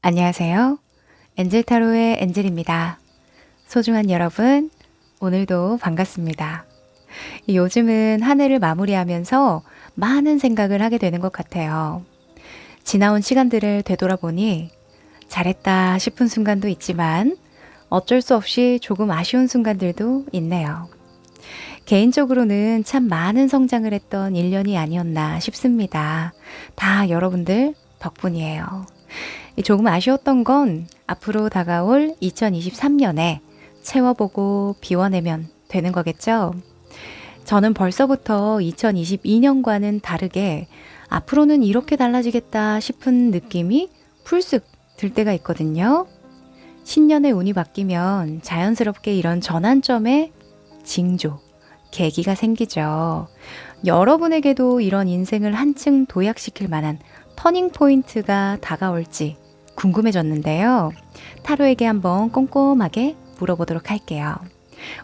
안녕하세요. 엔젤타로의 엔젤입니다. 소중한 여러분, 오늘도 반갑습니다. 요즘은 한 해를 마무리하면서 많은 생각을 하게 되는 것 같아요. 지나온 시간들을 되돌아보니 잘했다 싶은 순간도 있지만 어쩔 수 없이 조금 아쉬운 순간들도 있네요. 개인적으로는 참 많은 성장을 했던 1년이 아니었나 싶습니다. 다 여러분들 덕분이에요. 조금 아쉬웠던 건 앞으로 다가올 2023년에 채워보고 비워내면 되는 거겠죠? 저는 벌써부터 2022년과는 다르게 앞으로는 이렇게 달라지겠다 싶은 느낌이 풀쓱 들 때가 있거든요. 신년의 운이 바뀌면 자연스럽게 이런 전환점에 징조, 계기가 생기죠. 여러분에게도 이런 인생을 한층 도약시킬 만한 터닝 포인트가 다가올지 궁금해졌는데요. 타로에게 한번 꼼꼼하게 물어보도록 할게요.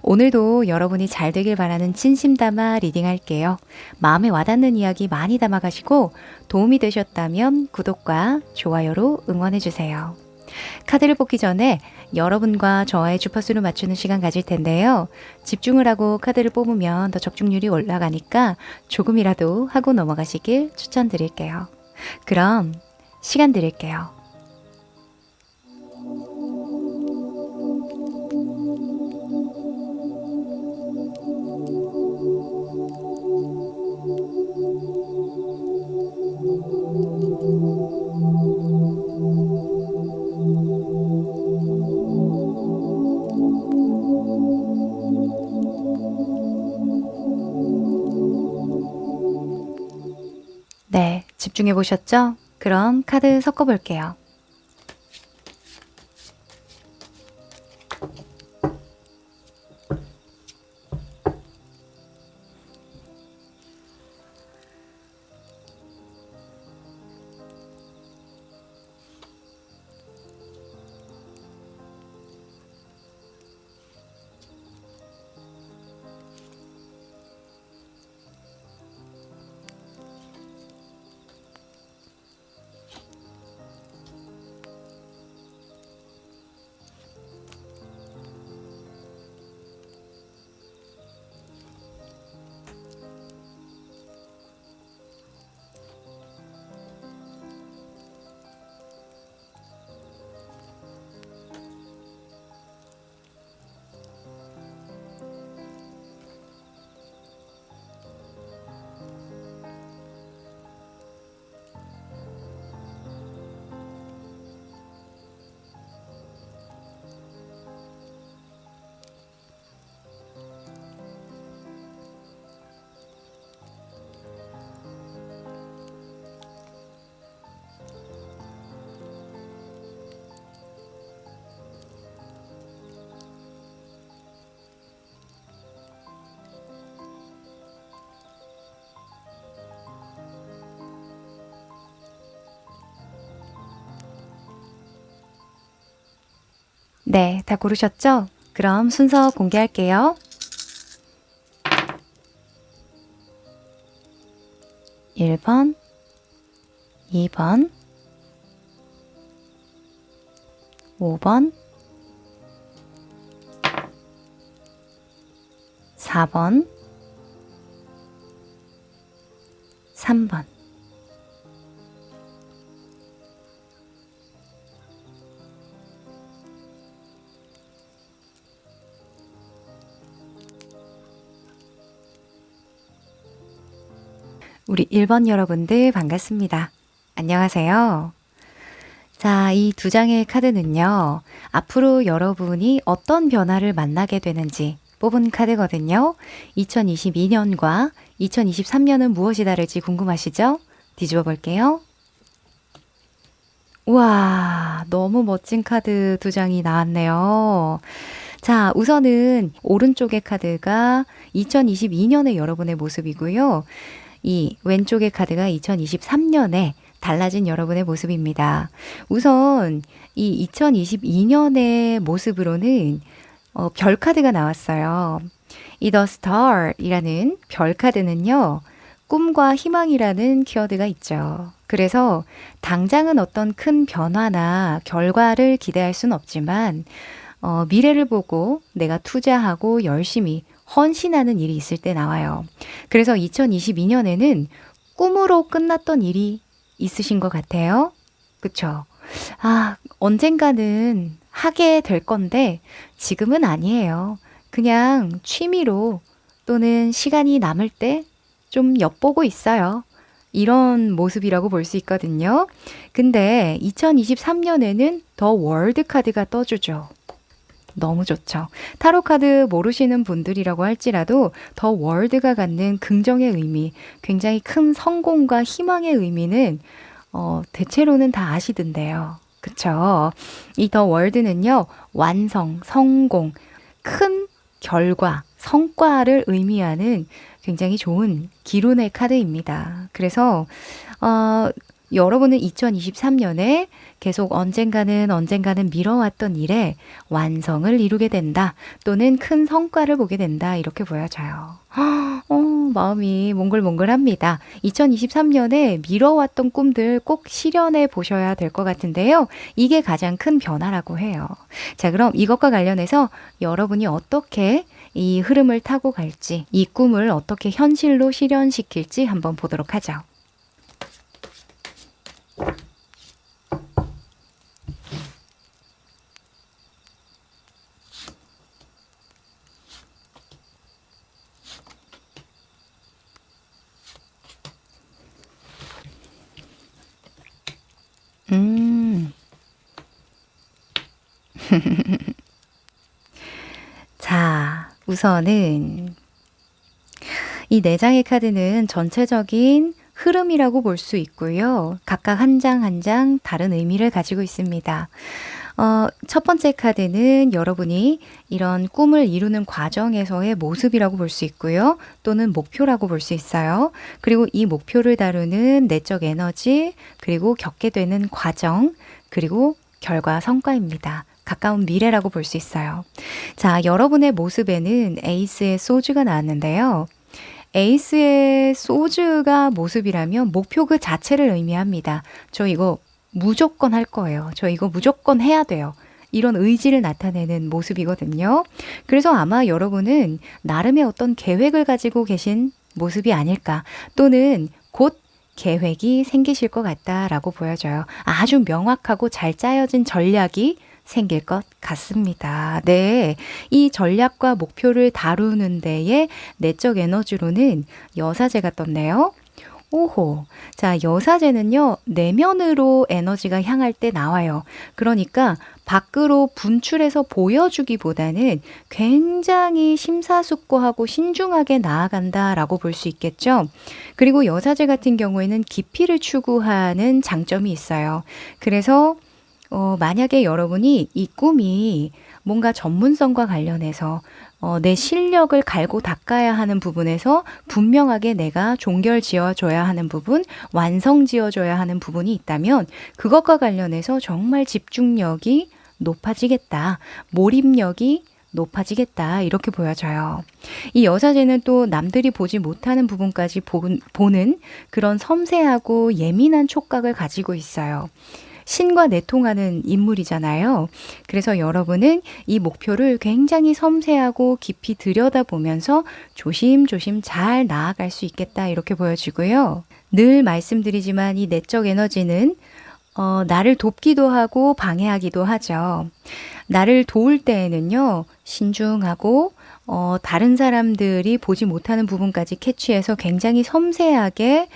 오늘도 여러분이 잘 되길 바라는 진심 담아 리딩할게요. 마음에 와닿는 이야기 많이 담아가시고 도움이 되셨다면 구독과 좋아요로 응원해주세요. 카드를 뽑기 전에 여러분과 저와의 주파수를 맞추는 시간 가질 텐데요. 집중을 하고 카드를 뽑으면 더 적중률이 올라가니까 조금이라도 하고 넘어가시길 추천드릴게요. 그럼 시간 드릴게요. 네, 집중해 보셨죠? 그럼 카드 섞어 볼게요. 네, 다 고르셨죠? 그럼 순서 공개할게요. 1번, 2번, 5번, 4번, 3번. 우리 1번 여러분들 반갑습니다. 안녕하세요. 자, 이 두 장의 카드는요. 앞으로 여러분이 어떤 변화를 만나게 되는지 뽑은 카드거든요. 2022년과 2023년은 무엇이 다를지 궁금하시죠? 뒤집어 볼게요. 우와, 너무 멋진 카드 두 장이 나왔네요. 자, 우선은 오른쪽의 카드가 2022년의 여러분의 모습이고요. 이 왼쪽의 카드가 2023년에 달라진 여러분의 모습입니다. 우선 이 2022년의 모습으로는 별 카드가 나왔어요. 이 The Star이라는 별 카드는요. 꿈과 희망이라는 키워드가 있죠. 그래서 당장은 어떤 큰 변화나 결과를 기대할 순 없지만 미래를 보고 내가 투자하고 열심히 헌신하는 일이 있을 때 나와요. 그래서 2022년에는 꿈으로 끝났던 일이 있으신 것 같아요. 그쵸? 아, 언젠가는 하게 될 건데 지금은 아니에요. 그냥 취미로 또는 시간이 남을 때 좀 엿보고 있어요. 이런 모습이라고 볼 수 있거든요. 근데 2023년에는 더 월드 카드가 떠주죠. 너무 좋죠. 타로 카드 모르시는 분들이라고 할지라도 더 월드가 갖는 긍정의 의미, 굉장히 큰 성공과 희망의 의미는 대체로는 다 아시던데요. 그쵸? 이 더 월드는요, 완성, 성공, 큰 결과, 성과를 의미하는 굉장히 좋은 기론의 카드입니다. 그래서 여러분은 2023년에 계속 언젠가는 미뤄왔던 일에 완성을 이루게 된다. 또는 큰 성과를 보게 된다. 이렇게 보여져요. 마음이 몽글몽글합니다. 2023년에 미뤄왔던 꿈들 꼭 실현해 보셔야 될 것 같은데요. 이게 가장 큰 변화라고 해요. 자, 그럼 이것과 관련해서 여러분이 어떻게 이 흐름을 타고 갈지, 이 꿈을 어떻게 현실로 실현시킬지 한번 보도록 하죠. 음. 자, 우선은 이 네 장의 카드는 전체적인 흐름이라고 볼 수 있고요. 각각 한 장 한 장 다른 의미를 가지고 있습니다. 첫 번째 카드는 여러분이 이런 꿈을 이루는 과정에서의 모습이라고 볼 수 있고요. 또는 목표라고 볼 수 있어요. 그리고 이 목표를 다루는 내적 에너지, 그리고 겪게 되는 과정, 그리고 결과 성과입니다. 가까운 미래라고 볼 수 있어요. 자, 여러분의 모습에는 에이스의 소주가 나왔는데요. 에이스의 소주가 모습이라면 목표 그 자체를 의미합니다. 저 이거 무조건 할 거예요. 저 이거 무조건 해야 돼요. 이런 의지를 나타내는 모습이거든요. 그래서 아마 여러분은 나름의 어떤 계획을 가지고 계신 모습이 아닐까, 또는 곧 계획이 생기실 것 같다라고 보여져요. 아주 명확하고 잘 짜여진 전략이 생길 것 같습니다. 네, 이 전략과 목표를 다루는 데에 내적 에너지로는 여사제가 떴네요. 오호. 자, 여사제는요, 내면으로 에너지가 향할 때 나와요. 그러니까 밖으로 분출해서 보여주기보다는 굉장히 심사숙고하고 신중하게 나아간다라고 볼 수 있겠죠. 그리고 여사제 같은 경우에는 깊이를 추구하는 장점이 있어요. 그래서 만약에 여러분이 이 꿈이 뭔가 전문성과 관련해서 내 실력을 갈고 닦아야 하는 부분에서 분명하게 내가 종결 지어줘야 하는 부분, 완성 지어줘야 하는 부분이 있다면 그것과 관련해서 정말 집중력이 높아지겠다. 몰입력이 높아지겠다. 이렇게 보여져요. 이 여사제는 또 남들이 보지 못하는 부분까지 보는 그런 섬세하고 예민한 촉각을 가지고 있어요. 신과 내통하는 인물이잖아요. 그래서 여러분은 이 목표를 굉장히 섬세하고 깊이 들여다보면서 조심조심 잘 나아갈 수 있겠다. 이렇게 보여지고요. 늘 말씀드리지만 이 내적 에너지는 나를 돕기도 하고 방해하기도 하죠. 나를 도울 때에는요, 신중하고 다른 사람들이 보지 못하는 부분까지 캐치해서 굉장히 섬세하게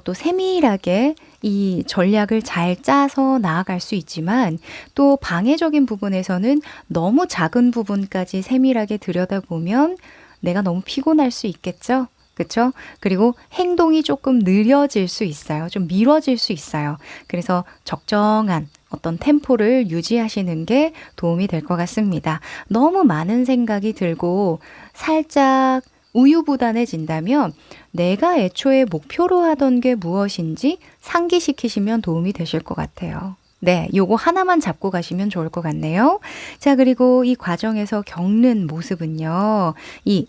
또 세밀하게 이 전략을 잘 짜서 나아갈 수 있지만, 또 방해적인 부분에서는 너무 작은 부분까지 세밀하게 들여다보면 내가 너무 피곤할 수 있겠죠? 그쵸? 그리고 행동이 조금 느려질 수 있어요. 좀 미뤄질 수 있어요. 그래서 적정한 어떤 템포를 유지하시는 게 도움이 될 것 같습니다. 너무 많은 생각이 들고 살짝 우유부단해진다면 내가 애초에 목표로 하던 게 무엇인지 상기시키시면 도움이 되실 것 같아요. 네, 요거 하나만 잡고 가시면 좋을 것 같네요. 자, 그리고 이 과정에서 겪는 모습은요, 이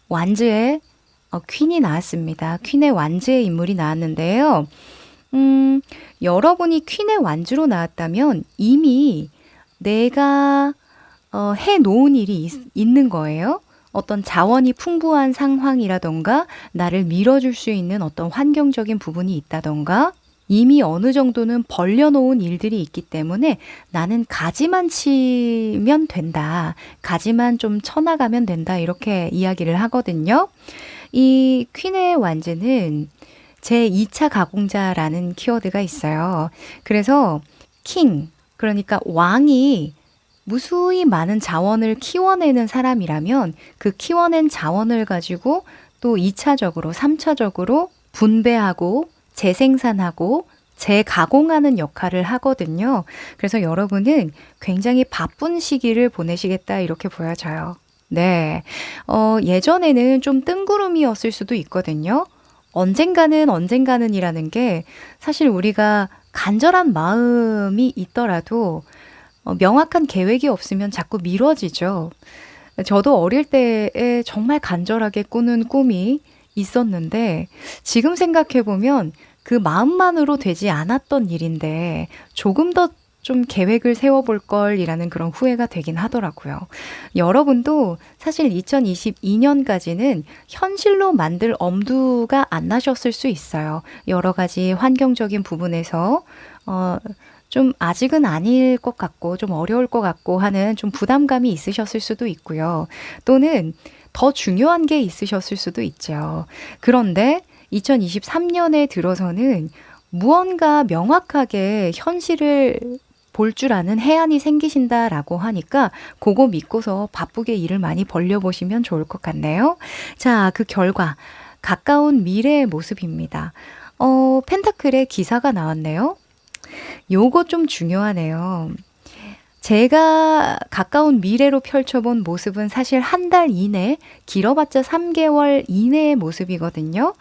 완즈의 퀸이 나왔습니다. 퀸의 완즈의 인물이 나왔는데요. 여러분이 퀸의 완즈로 나왔다면 이미 내가 해놓은 일이 있는 거예요. 어떤 자원이 풍부한 상황이라던가 나를 밀어줄 수 있는 어떤 환경적인 부분이 있다던가 이미 어느 정도는 벌려놓은 일들이 있기 때문에 나는 가지만 치면 된다. 가지만 좀 쳐나가면 된다. 이렇게 이야기를 하거든요. 이 퀸의 완즈는 제2차 가공자라는 키워드가 있어요. 그래서 킹, 그러니까 왕이 무수히 많은 자원을 키워내는 사람이라면 그 키워낸 자원을 가지고 또 2차적으로, 3차적으로 분배하고 재생산하고 재가공하는 역할을 하거든요. 그래서 여러분은 굉장히 바쁜 시기를 보내시겠다 이렇게 보여져요. 네. 예전에는 좀 뜬구름이었을 수도 있거든요. 언젠가는이라는 게 사실 우리가 간절한 마음이 있더라도 명확한 계획이 없으면 자꾸 미뤄지죠. 저도 어릴 때에 정말 간절하게 꾸는 꿈이 있었는데 지금 생각해 보면 그 마음만으로 되지 않았던 일인데 조금 더 좀 계획을 세워볼 걸이라는 그런 후회가 되긴 하더라고요. 여러분도 사실 2022년까지는 현실로 만들 엄두가 안 나셨을 수 있어요. 여러 가지 환경적인 부분에서 좀 아직은 아닐 것 같고 좀 어려울 것 같고 하는 좀 부담감이 있으셨을 수도 있고요. 또는 더 중요한 게 있으셨을 수도 있죠. 그런데 2023년에 들어서는 무언가 명확하게 현실을 볼 줄 아는 해안이 생기신다라고 하니까 그거 믿고서 바쁘게 일을 많이 벌려보시면 좋을 것 같네요. 자, 그 결과 가까운 미래의 모습입니다. 펜타클의 기사가 나왔네요. 요거 좀 중요하네요. 제가 가까운 미래로 펼쳐본 모습은 사실 한 달 이내, 길어봤자 3개월 이내의 모습이거든요.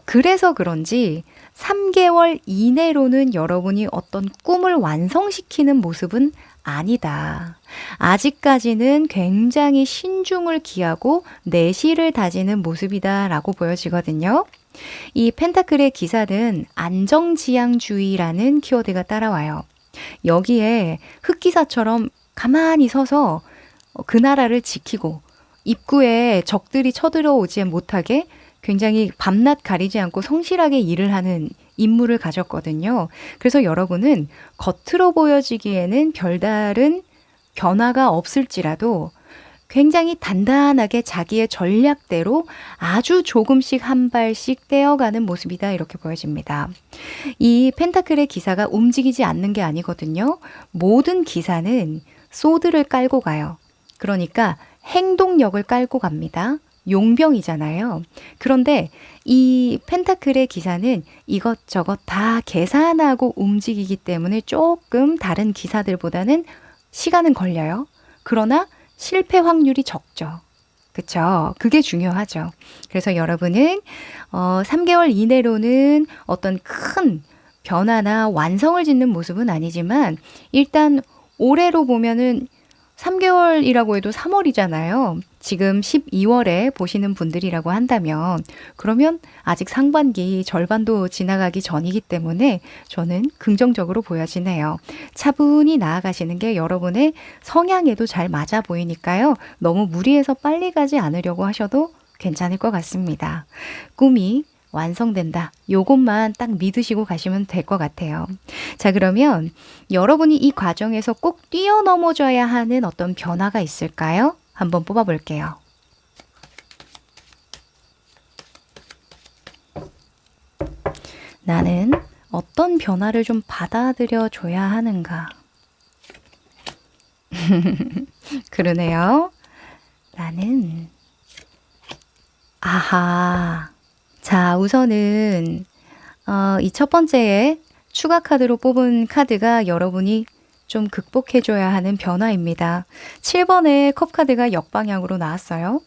그래서 그런지 3개월 이내로는 여러분이 어떤 꿈을 완성시키는 모습은 아니다. 아직까지는 굉장히 신중을 기하고 내실을 다지는 모습이다라고 보여지거든요. 이 펜타클의 기사는 안정지향주의라는 키워드가 따라와요. 여기에 흑기사처럼 가만히 서서 그 나라를 지키고 입구에 적들이 쳐들어오지 못하게 굉장히 밤낮 가리지 않고 성실하게 일을 하는 임무를 가졌거든요. 그래서 여러분은 겉으로 보여지기에는 별다른 변화가 없을지라도 굉장히 단단하게 자기의 전략대로 아주 조금씩 한 발씩 떼어가는 모습이다 이렇게 보여집니다. 이 펜타클의 기사가 움직이지 않는 게 아니거든요. 모든 기사는 소드를 깔고 가요. 그러니까 행동력을 깔고 갑니다. 용병이잖아요. 그런데 이 펜타클의 기사는 이것저것 다 계산하고 움직이기 때문에 조금 다른 기사들보다는 시간은 걸려요. 그러나 실패 확률이 적죠. 그쵸? 그게 중요하죠. 그래서 여러분은 3개월 이내로는 어떤 큰 변화나 완성을 짓는 모습은 아니지만 일단 올해로 보면은 3개월이라고 해도 3월이잖아요. 지금 12월에 보시는 분들이라고 한다면 그러면 아직 상반기 절반도 지나가기 전이기 때문에 저는 긍정적으로 보여지네요. 차분히 나아가시는 게 여러분의 성향에도 잘 맞아 보이니까요. 너무 무리해서 빨리 가지 않으려고 하셔도 괜찮을 것 같습니다. 꿈이 완성된다. 요것만 딱 믿으시고 가시면 될 것 같아요. 자, 그러면 여러분이 이 과정에서 꼭 뛰어넘어줘야 하는 어떤 변화가 있을까요? 한번 뽑아볼게요. 나는 어떤 변화를 좀 받아들여 줘야 하는가? 그러네요. 나는 아하. 자, 우선은 이 첫 번째에 추가 카드로 뽑은 카드가 여러분이 좀 극복해줘야 하는 변화입니다. 7번의 컵 카드가 역방향으로 나왔어요.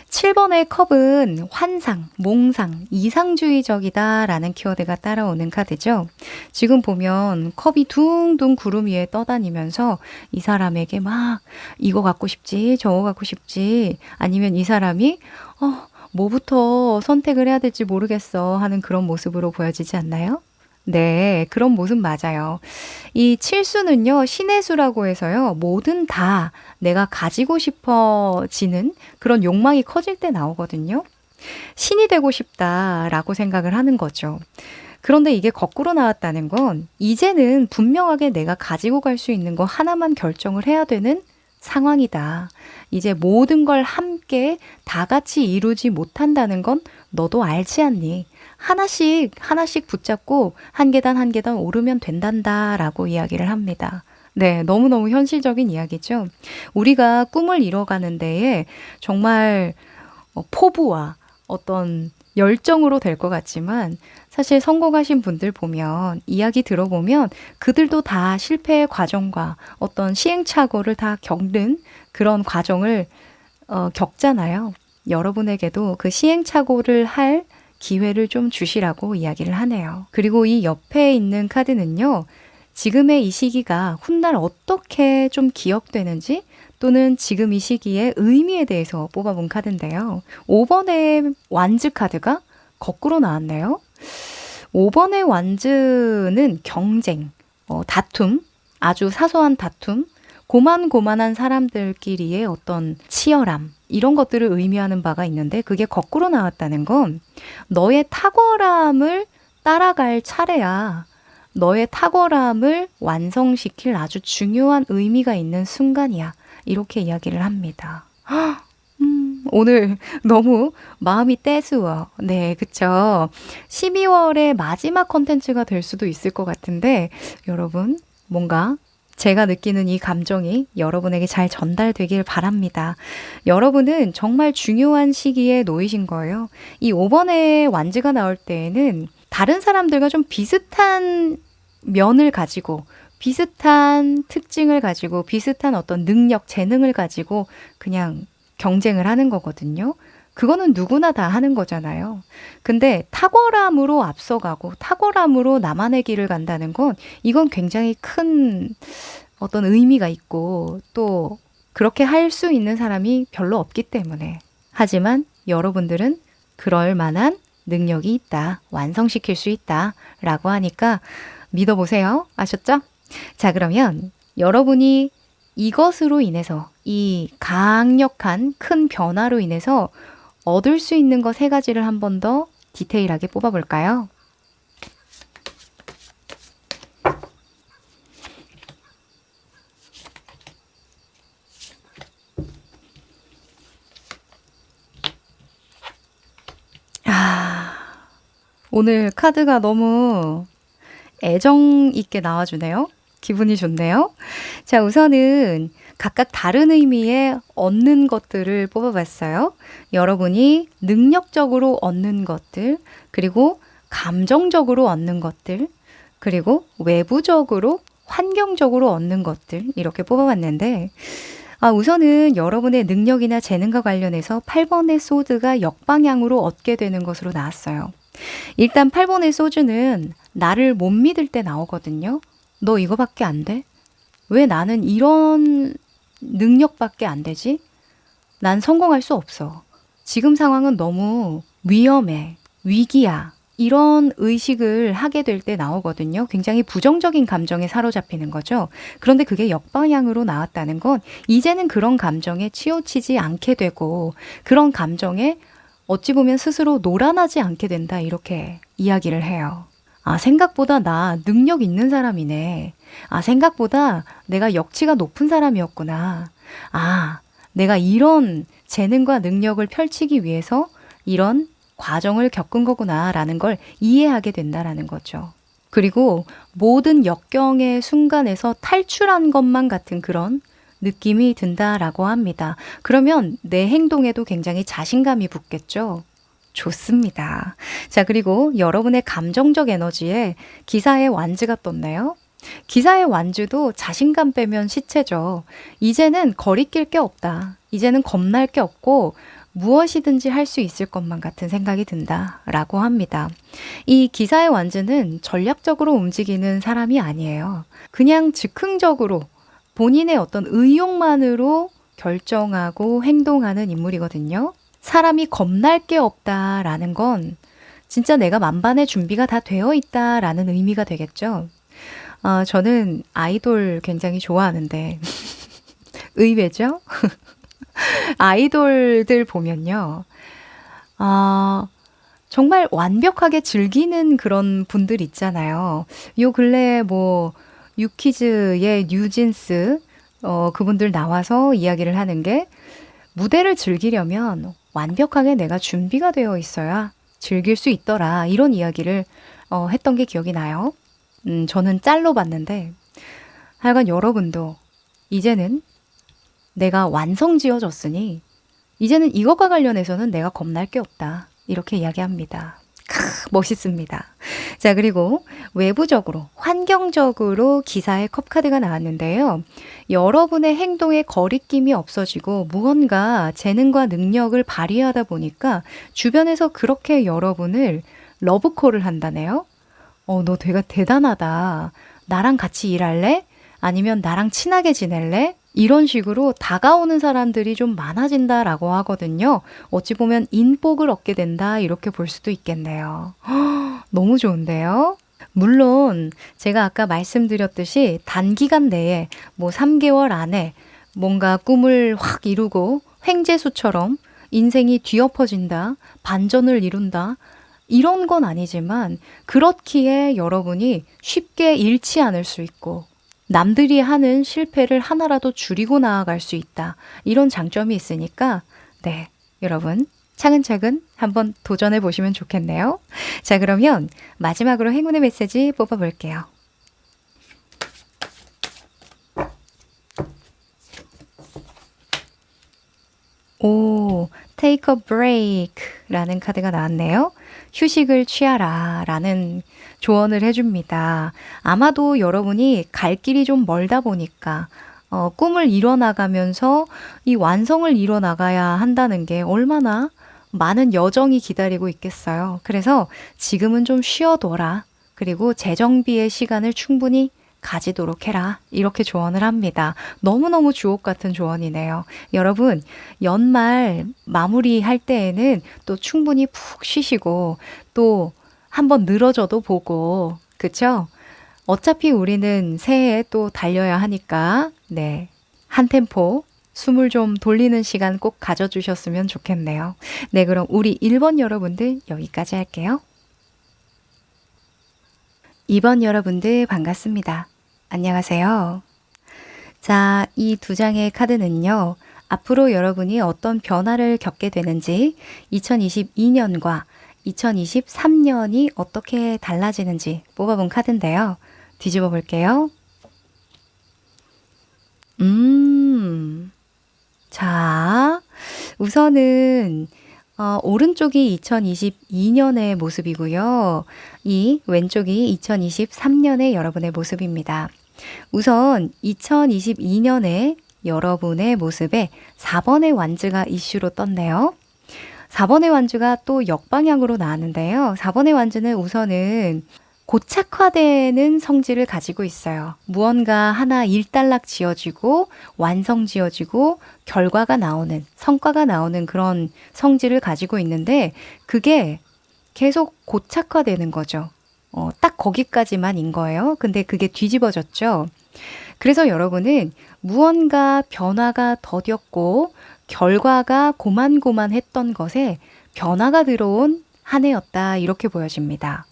7번의 컵은 환상, 몽상, 이상주의적이다라는 키워드가 따라오는 카드죠. 지금 보면 컵이 둥둥 구름 위에 떠다니면서 이 사람에게 막 이거 갖고 싶지, 저거 갖고 싶지, 아니면 이 사람이 뭐부터 선택을 해야 될지 모르겠어 하는 그런 모습으로 보여지지 않나요? 네, 그런 모습 맞아요. 이 칠수는요, 신의 수라고 해서요, 뭐든 다 내가 가지고 싶어지는 그런 욕망이 커질 때 나오거든요. 신이 되고 싶다라고 생각을 하는 거죠. 그런데 이게 거꾸로 나왔다는 건 이제는 분명하게 내가 가지고 갈 수 있는 거 하나만 결정을 해야 되는 상황이다. 이제 모든 걸 함께 다 같이 이루지 못한다는 건 너도 알지 않니? 하나씩 하나씩 붙잡고 한 계단 한 계단 오르면 된단다라고 이야기를 합니다. 네, 너무너무 현실적인 이야기죠. 우리가 꿈을 이뤄가는 데에 정말 포부와 어떤 열정으로 될 것 같지만 사실 성공하신 분들 보면 이야기 들어보면 그들도 다 실패의 과정과 어떤 시행착오를 다 겪는 그런 과정을 겪잖아요. 여러분에게도 그 시행착오를 할 기회를 좀 주시라고 이야기를 하네요. 그리고 이 옆에 있는 카드는요. 지금의 이 시기가 훗날 어떻게 좀 기억되는지 또는 지금 이 시기의 의미에 대해서 뽑아본 카드인데요. 5번의 완즈 카드가 거꾸로 나왔네요. 5번의 완즈는 경쟁, 다툼, 아주 사소한 다툼, 고만고만한 사람들끼리의 어떤 치열함, 이런 것들을 의미하는 바가 있는데 그게 거꾸로 나왔다는 건 너의 탁월함을 따라갈 차례야. 너의 탁월함을 완성시킬 아주 중요한 의미가 있는 순간이야. 이렇게 이야기를 합니다. 오늘 너무 마음이 떼수어. 네, 그쵸. 12월의 마지막 컨텐츠가 될 수도 있을 것 같은데 여러분 뭔가 제가 느끼는 이 감정이 여러분에게 잘 전달되길 바랍니다. 여러분은 정말 중요한 시기에 놓이신 거예요. 이 5번의 완즈가 나올 때에는 다른 사람들과 좀 비슷한 면을 가지고 비슷한 특징을 가지고 비슷한 어떤 능력, 재능을 가지고 그냥 경쟁을 하는 거거든요. 그거는 누구나 다 하는 거잖아요. 근데 탁월함으로 앞서가고 탁월함으로 나만의 길을 간다는 건 이건 굉장히 큰 어떤 의미가 있고 또 그렇게 할 수 있는 사람이 별로 없기 때문에. 하지만 여러분들은 그럴 만한 능력이 있다. 완성시킬 수 있다. 라고 하니까 믿어보세요. 아셨죠? 자, 그러면 여러분이 이것으로 인해서 이 강력한 큰 변화로 인해서 얻을 수 있는 것 3가지를 한 번 더 디테일하게 뽑아볼까요? 오늘 카드가 너무 애정 있게 나와주네요. 기분이 좋네요. 자, 우선은 각각 다른 의미의 얻는 것들을 뽑아봤어요. 여러분이 능력적으로 얻는 것들, 그리고 감정적으로 얻는 것들, 그리고 외부적으로, 환경적으로 얻는 것들, 이렇게 뽑아봤는데, 우선은 여러분의 능력이나 재능과 관련해서 8번의 소드가 역방향으로 얻게 되는 것으로 나왔어요. 일단 8번의 소주는 나를 못 믿을 때 나오거든요. 너 이거밖에 안 돼? 왜 나는 이런 능력밖에 안 되지? 난 성공할 수 없어. 지금 상황은 너무 위험해. 위기야. 이런 의식을 하게 될 때 나오거든요. 굉장히 부정적인 감정에 사로잡히는 거죠. 그런데 그게 역방향으로 나왔다는 건 이제는 그런 감정에 치우치지 않게 되고 그런 감정에 어찌 보면 스스로 놀아나지 않게 된다. 이렇게 이야기를 해요. 생각보다 나 능력 있는 사람이네. 생각보다 내가 역치가 높은 사람이었구나. 내가 이런 재능과 능력을 펼치기 위해서 이런 과정을 겪은 거구나 라는 걸 이해하게 된다라는 거죠. 그리고 모든 역경의 순간에서 탈출한 것만 같은 그런 느낌이 든다라고 합니다. 그러면 내 행동에도 굉장히 자신감이 붙겠죠. 좋습니다. 자, 그리고 여러분의 감정적 에너지에 기사의 완즈가 떴네요. 기사의 완즈도 자신감 빼면 시체죠. 이제는 거리낄 게 없다. 이제는 겁날 게 없고 무엇이든지 할 수 있을 것만 같은 생각이 든다라고 합니다. 이 기사의 완즈는 전략적으로 움직이는 사람이 아니에요. 그냥 즉흥적으로 본인의 어떤 의욕만으로 결정하고 행동하는 인물이거든요. 사람이 겁날 게 없다라는 건 진짜 내가 만반의 준비가 다 되어 있다라는 의미가 되겠죠. 저는 아이돌 굉장히 좋아하는데 의외죠? 아이돌들 보면요. 아, 정말 완벽하게 즐기는 그런 분들 있잖아요. 요 근래에 뭐 유키즈의 뉴진스 그분들 나와서 이야기를 하는 게 무대를 즐기려면 완벽하게 내가 준비가 되어 있어야 즐길 수 있더라. 이런 이야기를 했던 게 기억이 나요. 저는 짤로 봤는데 하여간 여러분도 이제는 내가 완성지어졌으니 이제는 이것과 관련해서는 내가 겁날 게 없다. 이렇게 이야기합니다. 멋있습니다. 자, 그리고 외부적으로, 환경적으로 기사의 컵카드가 나왔는데요. 여러분의 행동에 거리낌이 없어지고 무언가 재능과 능력을 발휘하다 보니까 주변에서 그렇게 여러분을 러브콜을 한다네요. 너 되게 대단하다. 나랑 같이 일할래? 아니면 나랑 친하게 지낼래? 이런 식으로 다가오는 사람들이 좀 많아진다라고 하거든요. 어찌 보면 인복을 얻게 된다 이렇게 볼 수도 있겠네요. 너무 좋은데요? 물론 제가 아까 말씀드렸듯이 단기간 내에 뭐 3개월 안에 뭔가 꿈을 확 이루고 횡재수처럼 인생이 뒤엎어진다, 반전을 이룬다 이런 건 아니지만 그렇기에 여러분이 쉽게 잃지 않을 수 있고 남들이 하는 실패를 하나라도 줄이고 나아갈 수 있다. 이런 장점이 있으니까 네, 여러분 차근차근 한번 도전해 보시면 좋겠네요. 자, 그러면 마지막으로 행운의 메시지 뽑아볼게요. 오, take a break 라는 카드가 나왔네요. 휴식을 취하라 라는 조언을 해줍니다. 아마도 여러분이 갈 길이 좀 멀다 보니까 꿈을 이뤄나가면서 이 완성을 이뤄나가야 한다는 게 얼마나 많은 여정이 기다리고 있겠어요. 그래서 지금은 좀 쉬어둬라. 그리고 재정비의 시간을 충분히 가지도록 해라. 이렇게 조언을 합니다. 너무너무 주옥 같은 조언이네요. 여러분, 연말 마무리할 때에는 또 충분히 푹 쉬시고 또 한번 늘어져도 보고, 그쵸? 어차피 우리는 새해에 또 달려야 하니까, 네. 한 템포 숨을 좀 돌리는 시간 꼭 가져주셨으면 좋겠네요. 네, 그럼 우리 1번 여러분들 여기까지 할게요. 2번 여러분들 반갑습니다. 안녕하세요. 자, 이 두 장의 카드는요. 앞으로 여러분이 어떤 변화를 겪게 되는지 2022년과 2023년이 어떻게 달라지는지 뽑아본 카드인데요. 뒤집어 볼게요. 자, 우선은 오른쪽이 2022년의 모습이고요. 이 왼쪽이 2023년의 여러분의 모습입니다. 우선 2022년에 여러분의 모습에 4번의 완즈가 이슈로 떴네요. 4번의 완즈가 또 역방향으로 나왔는데요. 4번의 완즈는 우선은 고착화되는 성질을 가지고 있어요. 무언가 하나 일단락 지어지고 완성 지어지고 결과가 나오는, 성과가 나오는 그런 성질을 가지고 있는데 그게 계속 고착화되는 거죠. 딱 거기까지만인 거예요. 근데 그게 뒤집어졌죠. 그래서 여러분은 무언가 변화가 더뎠고 결과가 고만고만했던 것에 변화가 들어온 한 해였다. 이렇게 보여집니다.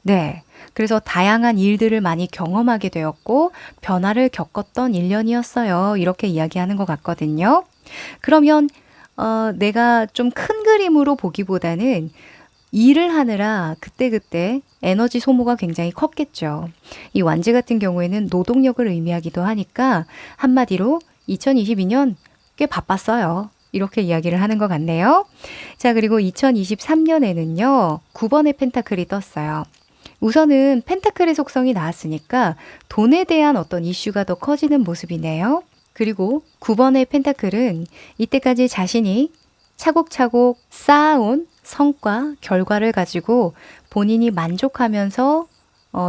네. 그래서 다양한 일들을 많이 경험하게 되었고 변화를 겪었던 1년이었어요. 이렇게 이야기하는 것 같거든요. 그러면 내가 좀 큰 그림으로 보기보다는 일을 하느라 그때그때 에너지 소모가 굉장히 컸겠죠. 이 완즈 같은 경우에는 노동력을 의미하기도 하니까 한마디로 2022년 꽤 바빴어요. 이렇게 이야기를 하는 것 같네요. 자, 그리고 2023년에는요. 9번의 펜타클이 떴어요. 우선은 펜타클의 속성이 나왔으니까 돈에 대한 어떤 이슈가 더 커지는 모습이네요. 그리고 9번의 펜타클은 이때까지 자신이 차곡차곡 쌓아온 성과, 결과를 가지고 본인이 만족하면서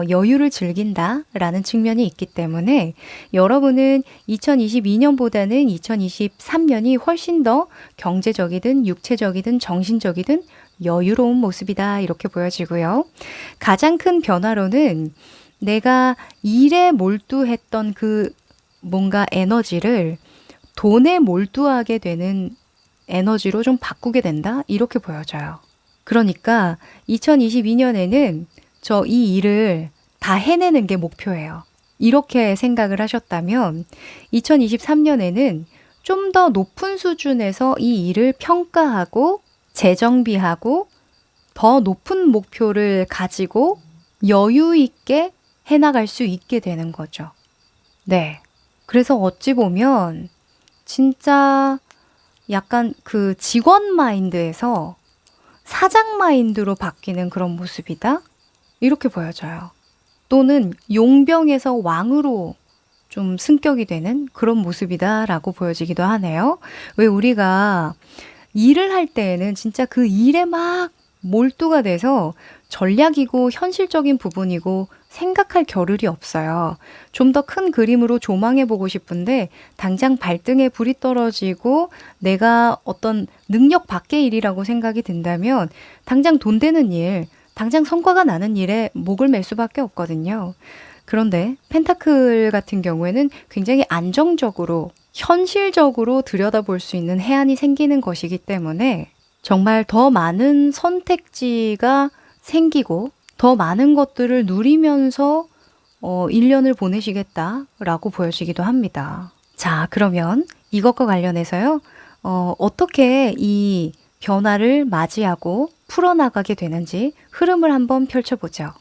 여유를 즐긴다라는 측면이 있기 때문에 여러분은 2022년보다는 2023년이 훨씬 더 경제적이든 육체적이든 정신적이든 여유로운 모습이다 이렇게 보여지고요. 가장 큰 변화로는 내가 일에 몰두했던 그 뭔가 에너지를 돈에 몰두하게 되는 에너지로 좀 바꾸게 된다 이렇게 보여져요. 그러니까 2022년에는 저 이 일을 다 해내는 게 목표예요. 이렇게 생각을 하셨다면 2023년에는 좀 더 높은 수준에서 이 일을 평가하고 재정비하고 더 높은 목표를 가지고 여유 있게 해나갈 수 있게 되는 거죠. 네. 그래서 어찌 보면 진짜 약간 그 직원 마인드에서 사장 마인드로 바뀌는 그런 모습이다? 이렇게 보여져요. 또는 용병에서 왕으로 좀 승격이 되는 그런 모습이다라고 보여지기도 하네요. 왜 우리가 일을 할 때에는 진짜 그 일에 막 몰두가 돼서 전략이고 현실적인 부분이고 생각할 겨를이 없어요. 좀 더 큰 그림으로 조망해 보고 싶은데 당장 발등에 불이 떨어지고 내가 어떤 능력 밖의 일이라고 생각이 든다면 당장 돈 되는 일, 당장 성과가 나는 일에 목을 맬 수밖에 없거든요. 그런데 펜타클 같은 경우에는 굉장히 안정적으로 현실적으로 들여다볼 수 있는 해안이 생기는 것이기 때문에 정말 더 많은 선택지가 생기고 더 많은 것들을 누리면서 1년을 보내시겠다라고 보여지기도 합니다. 자, 그러면 이것과 관련해서요. 어떻게 이 변화를 맞이하고 풀어나가게 되는지 흐름을 한번 펼쳐보죠.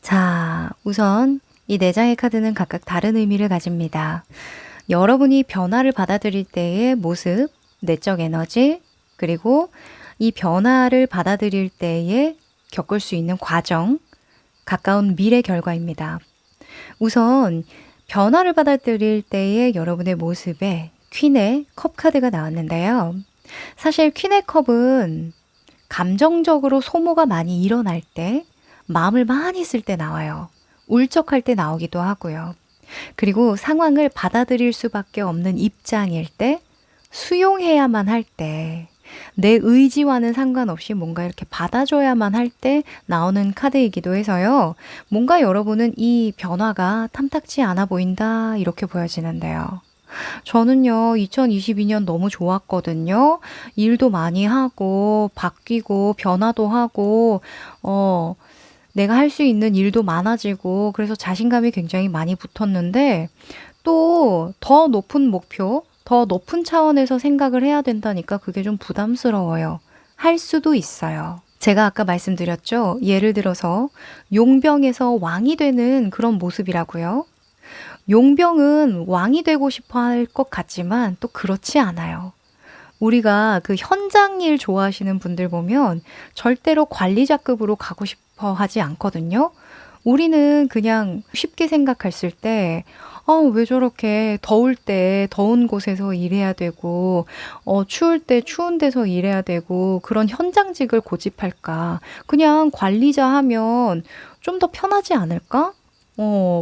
자, 우선 이 네 장의 카드는 각각 다른 의미를 가집니다. 여러분이 변화를 받아들일 때의 모습, 내적 에너지, 그리고 이 변화를 받아들일 때에 겪을 수 있는 과정, 가까운 미래 결과입니다. 우선 변화를 받아들일 때의 여러분의 모습에 퀸의 컵 카드가 나왔는데요. 사실 퀸의 컵은 감정적으로 소모가 많이 일어날 때, 마음을 많이 쓸 때 나와요. 울적할 때 나오기도 하고요. 그리고 상황을 받아들일 수밖에 없는 입장일 때, 수용해야만 할 때, 내 의지와는 상관없이 뭔가 이렇게 받아줘야만 할 때 나오는 카드이기도 해서요. 뭔가 여러분은 이 변화가 탐탁치 않아 보인다 이렇게 보여지는데요. 저는요, 2022년 너무 좋았거든요. 일도 많이 하고, 바뀌고, 변화도 하고, 내가 할 수 있는 일도 많아지고, 그래서 자신감이 굉장히 많이 붙었는데, 또 더 높은 목표, 더 높은 차원에서 생각을 해야 된다니까 그게 좀 부담스러워요. 할 수도 있어요. 제가 아까 말씀드렸죠? 예를 들어서 용병에서 왕이 되는 그런 모습이라고요. 용병은 왕이 되고 싶어 할 것 같지만 또 그렇지 않아요. 우리가 그 현장 일 좋아하시는 분들 보면 절대로 관리자급으로 가고 싶어 하지 않거든요. 우리는 그냥 쉽게 생각했을 때, 왜 저렇게 더울 때 더운 곳에서 일해야 되고, 추울 때 추운 데서 일해야 되고, 그런 현장직을 고집할까? 그냥 관리자 하면 좀 더 편하지 않을까?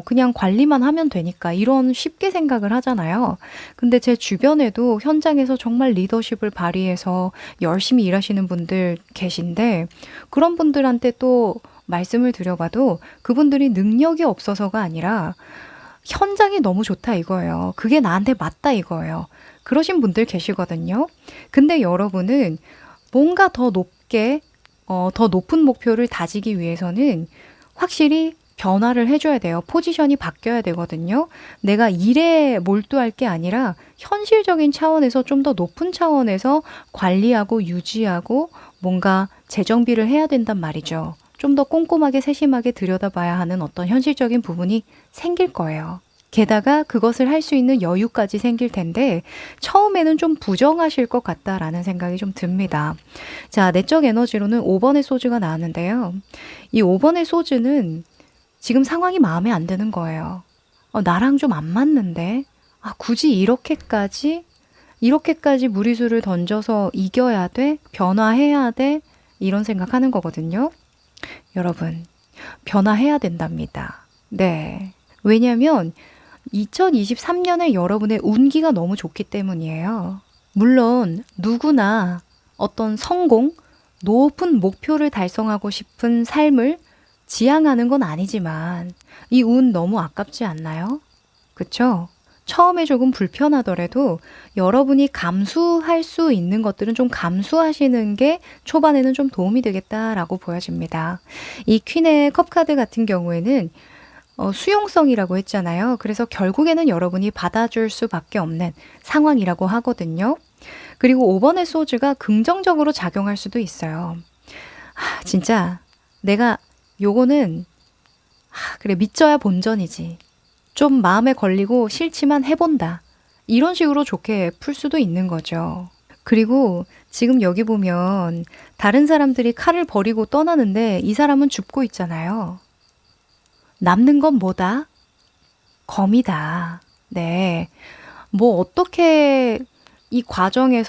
그냥 관리만 하면 되니까 이런 쉽게 생각을 하잖아요. 근데 제 주변에도 현장에서 정말 리더십을 발휘해서 열심히 일하시는 분들 계신데 그런 분들한테 또 말씀을 드려봐도 그분들이 능력이 없어서가 아니라 현장이 너무 좋다 이거예요. 그게 나한테 맞다 이거예요. 그러신 분들 계시거든요. 근데 여러분은 뭔가 더 높게, 더 높은 목표를 다지기 위해서는 확실히 변화를 해줘야 돼요. 포지션이 바뀌어야 되거든요. 내가 일에 몰두할 게 아니라 현실적인 차원에서 좀 더 높은 차원에서 관리하고 유지하고 뭔가 재정비를 해야 된단 말이죠. 좀 더 꼼꼼하게 세심하게 들여다봐야 하는 어떤 현실적인 부분이 생길 거예요. 게다가 그것을 할 수 있는 여유까지 생길 텐데 처음에는 좀 부정하실 것 같다라는 생각이 좀 듭니다. 자, 내적 에너지로는 5번의 소주가 나왔는데요. 이 5번의 소주는 지금 상황이 마음에 안 드는 거예요. 나랑 좀 안 맞는데? 굳이 이렇게까지 무리수를 던져서 이겨야 돼? 변화해야 돼? 이런 생각하는 거거든요. 여러분, 변화해야 된답니다. 네. 왜냐면 2023년에 여러분의 운기가 너무 좋기 때문이에요. 물론 누구나 어떤 성공, 높은 목표를 달성하고 싶은 삶을 지향하는 건 아니지만 이 운 너무 아깝지 않나요? 그쵸? 처음에 조금 불편하더라도 여러분이 감수할 수 있는 것들은 좀 감수하시는 게 초반에는 좀 도움이 되겠다라고 보여집니다. 이 퀸의 컵 카드 같은 경우에는 수용성이라고 했잖아요. 그래서 결국에는 여러분이 받아줄 수밖에 없는 상황이라고 하거든요. 그리고 5번의 소주가 긍정적으로 작용할 수도 있어요. 진짜 내가 요거는 그래 믿져야 본전이지. 좀 마음에 걸리고 싫지만 해본다. 이런 식으로 좋게 풀 수도 있는 거죠. 그리고 지금 여기 보면 다른 사람들이 칼을 버리고 떠나는데 이 사람은 죽고 있잖아요. 남는 건 뭐다? 검이다. 네. 뭐 어떻게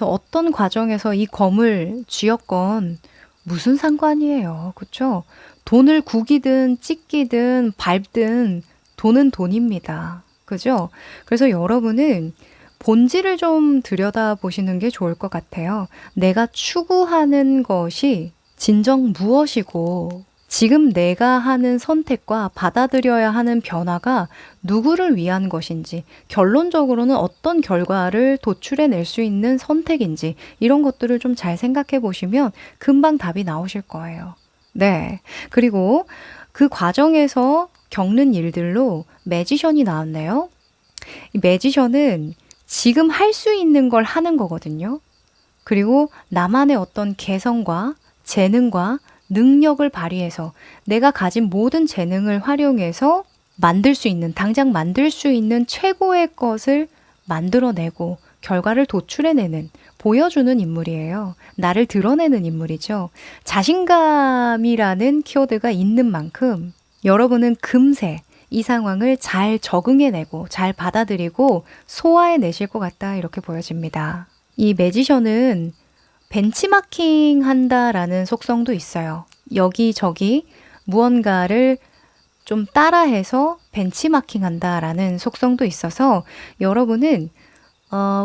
어떤 과정에서 이 검을 쥐었건 무슨 상관이에요. 그쵸? 돈을 구기든 찢기든 밟든 돈은 돈입니다. 그죠? 그래서 여러분은 본질을 좀 들여다보시는 게 좋을 것 같아요. 내가 추구하는 것이 진정 무엇이고 지금 내가 하는 선택과 받아들여야 하는 변화가 누구를 위한 것인지, 결론적으로는 어떤 결과를 도출해낼 수 있는 선택인지 이런 것들을 좀 잘 생각해 보시면 금방 답이 나오실 거예요. 네. 그리고 그 과정에서 겪는 일들로 매지션이 나왔네요. 이 매지션은 지금 할 수 있는 걸 하는 거거든요. 그리고 나만의 어떤 개성과 재능과 능력을 발휘해서 내가 가진 모든 재능을 활용해서 당장 만들 수 있는 최고의 것을 만들어내고 결과를 도출해내는, 보여주는 인물이에요. 나를 드러내는 인물이죠. 자신감이라는 키워드가 있는 만큼 여러분은 금세 이 상황을 잘 적응해내고 잘 받아들이고 소화해내실 것 같다 이렇게 보여집니다. 이 매지션은 벤치마킹 한다라는 속성도 있어요. 여기저기 무언가를 좀 따라해서 벤치마킹 한다라는 속성도 있어서 여러분은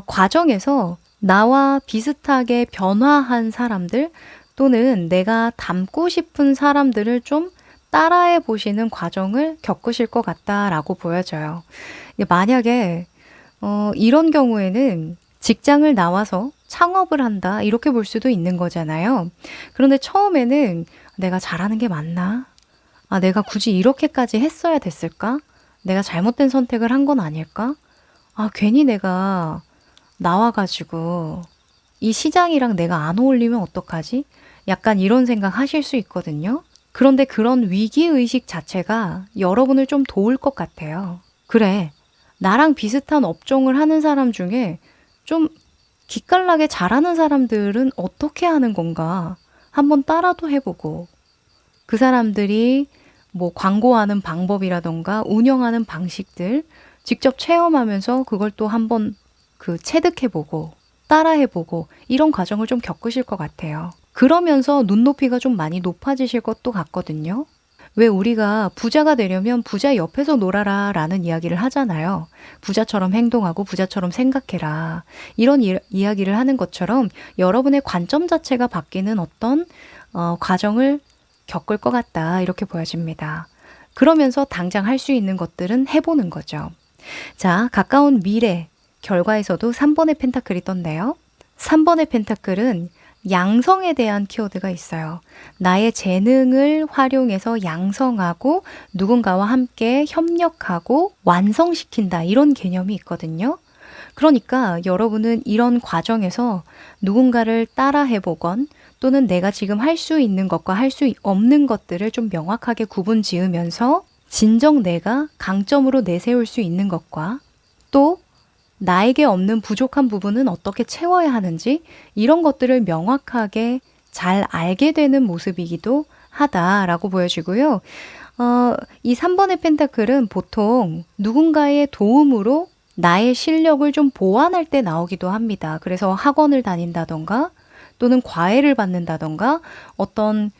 과정에서 나와 비슷하게 변화한 사람들 또는 내가 닮고 싶은 사람들을 좀 따라해 보시는 과정을 겪으실 것 같다라고 보여져요. 만약에 이런 경우에는 직장을 나와서 창업을 한다 이렇게 볼 수도 있는 거잖아요. 그런데 처음에는 내가 잘하는 게 맞나? 내가 굳이 이렇게까지 했어야 됐을까? 내가 잘못된 선택을 한 건 아닐까? 괜히 내가 나와가지고 이 시장이랑 내가 안 어울리면 어떡하지? 약간 이런 생각 하실 수 있거든요. 그런데 그런 위기의식 자체가 여러분을 좀 도울 것 같아요. 그래, 나랑 비슷한 업종을 하는 사람 중에 좀 기깔나게 잘하는 사람들은 어떻게 하는 건가 한번 따라도 해보고 그 사람들이 뭐 광고하는 방법이라던가 운영하는 방식들 직접 체험하면서 그걸 또 한번 체득해보고 따라해보고 이런 과정을 좀 겪으실 것 같아요. 그러면서 눈높이가 좀 많이 높아지실 것도 같거든요. 왜 우리가 부자가 되려면 부자 옆에서 놀아라 라는 이야기를 하잖아요. 부자처럼 행동하고 부자처럼 생각해라. 이런 이야기를 하는 것처럼 여러분의 관점 자체가 바뀌는 어떤 과정을 겪을 것 같다 이렇게 보여집니다. 그러면서 당장 할 수 있는 것들은 해보는 거죠. 자, 가까운 미래 결과에서도 3번의 펜타클이 떴네요. 3번의 펜타클은 양성에 대한 키워드가 있어요. 나의 재능을 활용해서 양성하고 누군가와 함께 협력하고 완성시킨다 이런 개념이 있거든요. 그러니까 여러분은 이런 과정에서 누군가를 따라 해보건 또는 내가 지금 할 수 있는 것과 할 수 없는 것들을 좀 명확하게 구분 지으면서 진정 내가 강점으로 내세울 수 있는 것과 또 나에게 없는 부족한 부분은 어떻게 채워야 하는지 이런 것들을 명확하게 잘 알게 되는 모습이기도 하다라고 보여지고요. 이 3번의 펜타클은 보통 누군가의 도움으로 나의 실력을 좀 보완할 때 나오기도 합니다. 그래서 학원을 다닌다던가 또는 과외를 받는다던가 어떤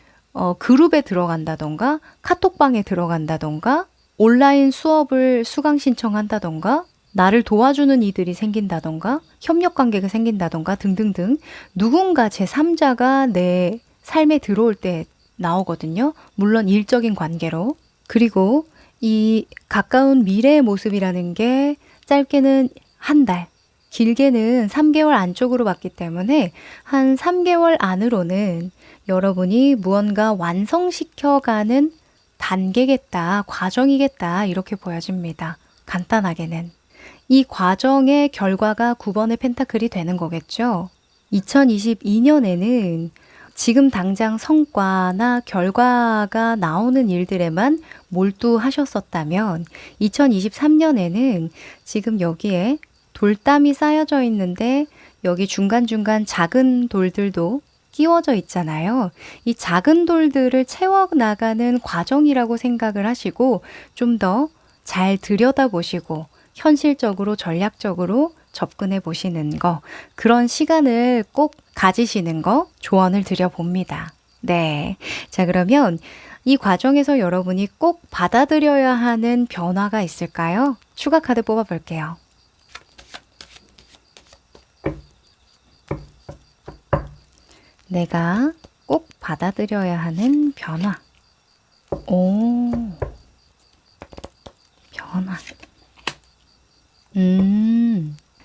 그룹에 들어간다던가 카톡방에 들어간다던가 온라인 수업을 수강 신청한다던가 나를 도와주는 이들이 생긴다던가 협력 관계가 생긴다던가 등등등 누군가 제3자가 내 삶에 들어올 때 나오거든요. 물론 일적인 관계로. 그리고 이 가까운 미래의 모습이라는 게 짧게는 한 달, 길게는 3개월 안쪽으로 봤기 때문에 한 3개월 안으로는 여러분이 무언가 완성시켜가는 단계겠다, 과정이겠다 이렇게 보여집니다. 간단하게는. 이 과정의 결과가 9번의 펜타클이 되는 거겠죠. 2022년에는 지금 당장 성과나 결과가 나오는 일들에만 몰두하셨었다면 2023년에는 지금 여기에 돌담이 쌓여져 있는데 여기 중간중간 작은 돌들도 끼워져 있잖아요. 이 작은 돌들을 채워나가는 과정이라고 생각을 하시고 좀 더 잘 들여다보시고 현실적으로 전략적으로 접근해 보시는 거 그런 시간을 꼭 가지시는 거 조언을 드려봅니다. 네. 자, 그러면 이 과정에서 여러분이 꼭 받아들여야 하는 변화가 있을까요? 추가 카드 뽑아 볼게요. 내가 꼭 받아들여야 하는 변화. 오, 변화.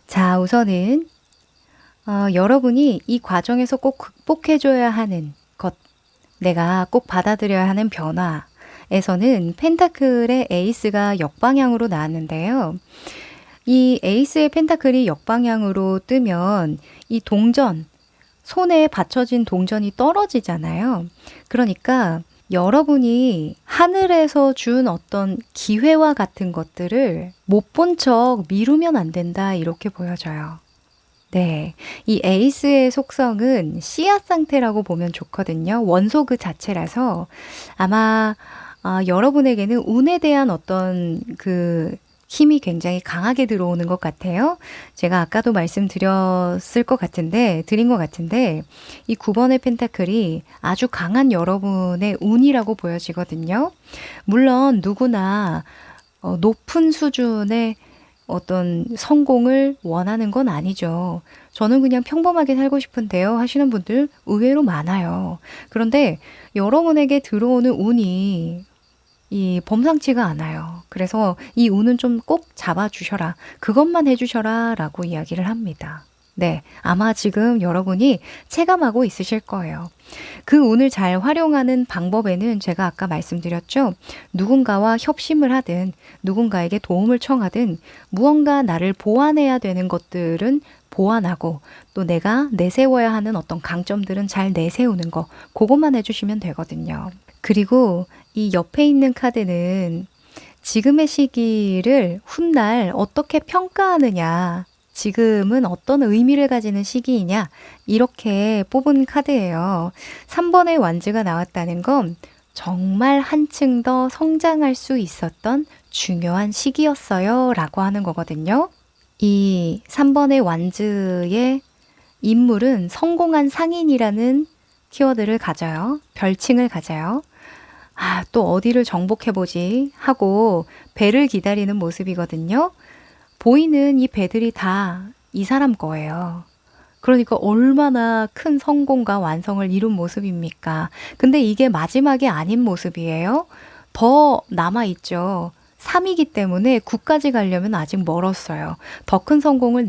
자, 우선은 여러분이 이 과정에서 꼭 극복해줘야 하는 것, 내가 꼭 받아들여야 하는 변화에서는 펜타클의 에이스가 역방향으로 나왔는데요. 이 에이스의 펜타클이 역방향으로 뜨면 이 동전, 손에 받쳐진 동전이 떨어지잖아요. 그러니까 여러분이 하늘에서 준 어떤 기회와 같은 것들을 못 본 척 미루면 안 된다 이렇게 보여져요. 네, 이 에이스의 속성은 씨앗 상태라고 보면 좋거든요. 원소 그 자체라서 아마 여러분에게는 운에 대한 어떤 그 힘이 굉장히 강하게 들어오는 것 같아요. 제가 아까도 말씀드렸을 것 같은데, 드린 것 같은데, 이 9번의 펜타클이 아주 강한 여러분의 운이라고 보여지거든요. 물론 누구나 높은 수준의 어떤 성공을 원하는 건 아니죠. 저는 그냥 평범하게 살고 싶은데요 하시는 분들 의외로 많아요. 그런데 여러분에게 들어오는 운이 이 범상치가 않아요. 그래서 이 운은 좀 꼭 잡아주셔라. 그것만 해주셔라 라고 이야기를 합니다. 네, 아마 지금 여러분이 체감하고 있으실 거예요. 그 운을 잘 활용하는 방법에는 제가 아까 말씀드렸죠. 누군가와 협심을 하든 누군가에게 도움을 청하든 무언가 나를 보완해야 되는 것들은 보완하고 또 내가 내세워야 하는 어떤 강점들은 잘 내세우는 거 그것만 해주시면 되거든요. 그리고 이 옆에 있는 카드는 지금의 시기를 훗날 어떻게 평가하느냐, 지금은 어떤 의미를 가지는 시기이냐, 이렇게 뽑은 카드예요. 3번의 완즈가 나왔다는 건 정말 한층 더 성장할 수 있었던 중요한 시기였어요 라고 하는 거거든요. 이 3번의 완즈의 인물은 성공한 상인이라는 키워드를 가져요. 별칭을 가져요. 또 어디를 정복해보지 하고 배를 기다리는 모습이거든요. 보이는 이 배들이 다 이 사람 거예요. 그러니까 얼마나 큰 성공과 완성을 이룬 모습입니까? 근데 이게 마지막이 아닌 모습이에요. 더 남아있죠. 3이기 때문에 9까지 가려면 아직 멀었어요. 더 큰 성공을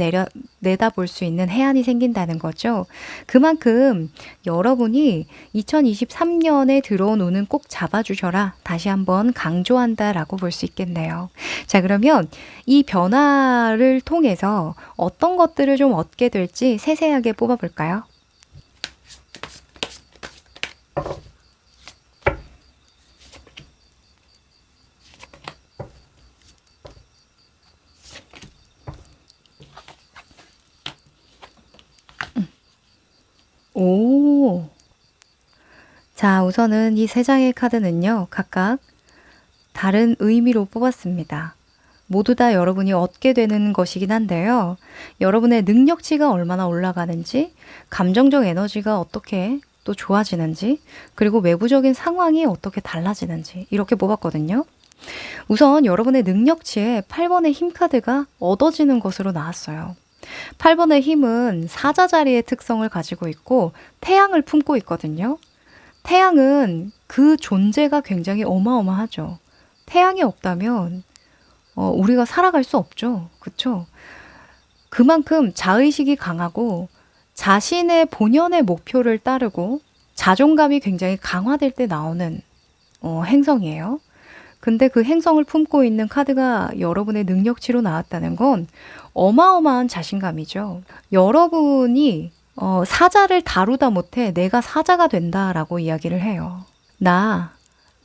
내다볼 수 있는 해안이 생긴다는 거죠. 그만큼 여러분이 2023년에 들어온 운은 꼭 잡아주셔라. 다시 한번 강조한다라고 볼 수 있겠네요. 자, 그러면 이 변화를 통해서 어떤 것들을 좀 얻게 될지 세세하게 뽑아볼까요? 자, 우선은 이 세 장의 카드는요, 각각 다른 의미로 뽑았습니다. 모두 다 여러분이 얻게 되는 것이긴 한데요. 여러분의 능력치가 얼마나 올라가는지, 감정적 에너지가 어떻게 또 좋아지는지, 그리고 외부적인 상황이 어떻게 달라지는지 이렇게 뽑았거든요. 우선 여러분의 능력치에 8번의 힘 카드가 얻어지는 것으로 나왔어요. 8번의 힘은 사자 자리의 특성을 가지고 있고 태양을 품고 있거든요. 태양은 그 존재가 굉장히 어마어마하죠. 태양이 없다면 우리가 살아갈 수 없죠. 그쵸? 그만큼 자의식이 강하고 자신의 본연의 목표를 따르고 자존감이 굉장히 강화될 때 나오는 행성이에요. 근데 그 행성을 품고 있는 카드가 여러분의 능력치로 나왔다는 건 어마어마한 자신감이죠. 여러분이 사자를 다루다 못해 내가 사자가 된다라고 이야기를 해요. 나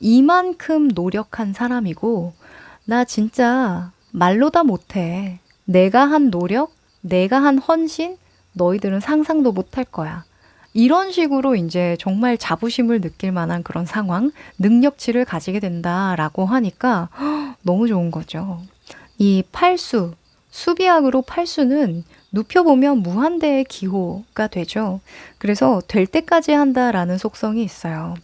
이만큼 노력한 사람이고 나 진짜 말로 다 못해. 내가 한 노력, 내가 한 헌신, 너희들은 상상도 못할 거야. 이런 식으로 이제 정말 자부심을 느낄 만한 그런 상황, 능력치를 가지게 된다라고 하니까 너무 좋은 거죠. 이 팔수, 수비학으로 팔수는 눕혀보면 무한대의 기호가 되죠. 그래서 될 때까지 한다라는 속성이 있어요.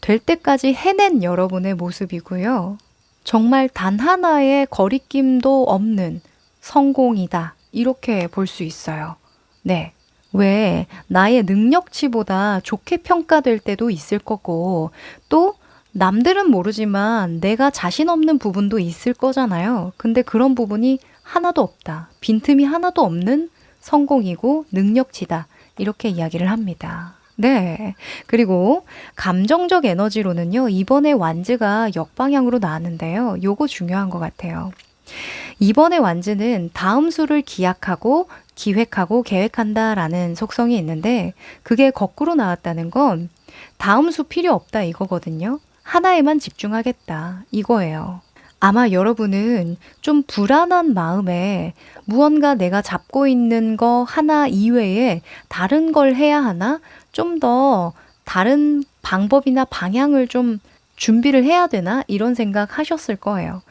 될 때까지 해낸 여러분의 모습이고요. 정말 단 하나의 거리낌도 없는 성공이다. 이렇게 볼 수 있어요. 네. 왜 나의 능력치보다 좋게 평가될 때도 있을 거고 또 남들은 모르지만 내가 자신 없는 부분도 있을 거잖아요. 근데 그런 부분이 하나도 없다. 빈틈이 하나도 없는 성공이고 능력치다. 이렇게 이야기를 합니다. 네. 그리고 감정적 에너지로는요. 이번에 완즈가 역방향으로 나왔는데요. 요거 중요한 것 같아요. 이번에 완즈는 다음 수를 기약하고 기획하고 계획한다라는 속성이 있는데 그게 거꾸로 나왔다는 건 다음 수 필요 없다 이거거든요. 하나에만 집중하겠다 이거예요. 아마 여러분은 좀 불안한 마음에 무언가 내가 잡고 있는 거 하나 이외에 다른 걸 해야 하나? 좀 더 다른 방법이나 방향을 좀 준비를 해야 되나? 이런 생각 하셨을 거예요.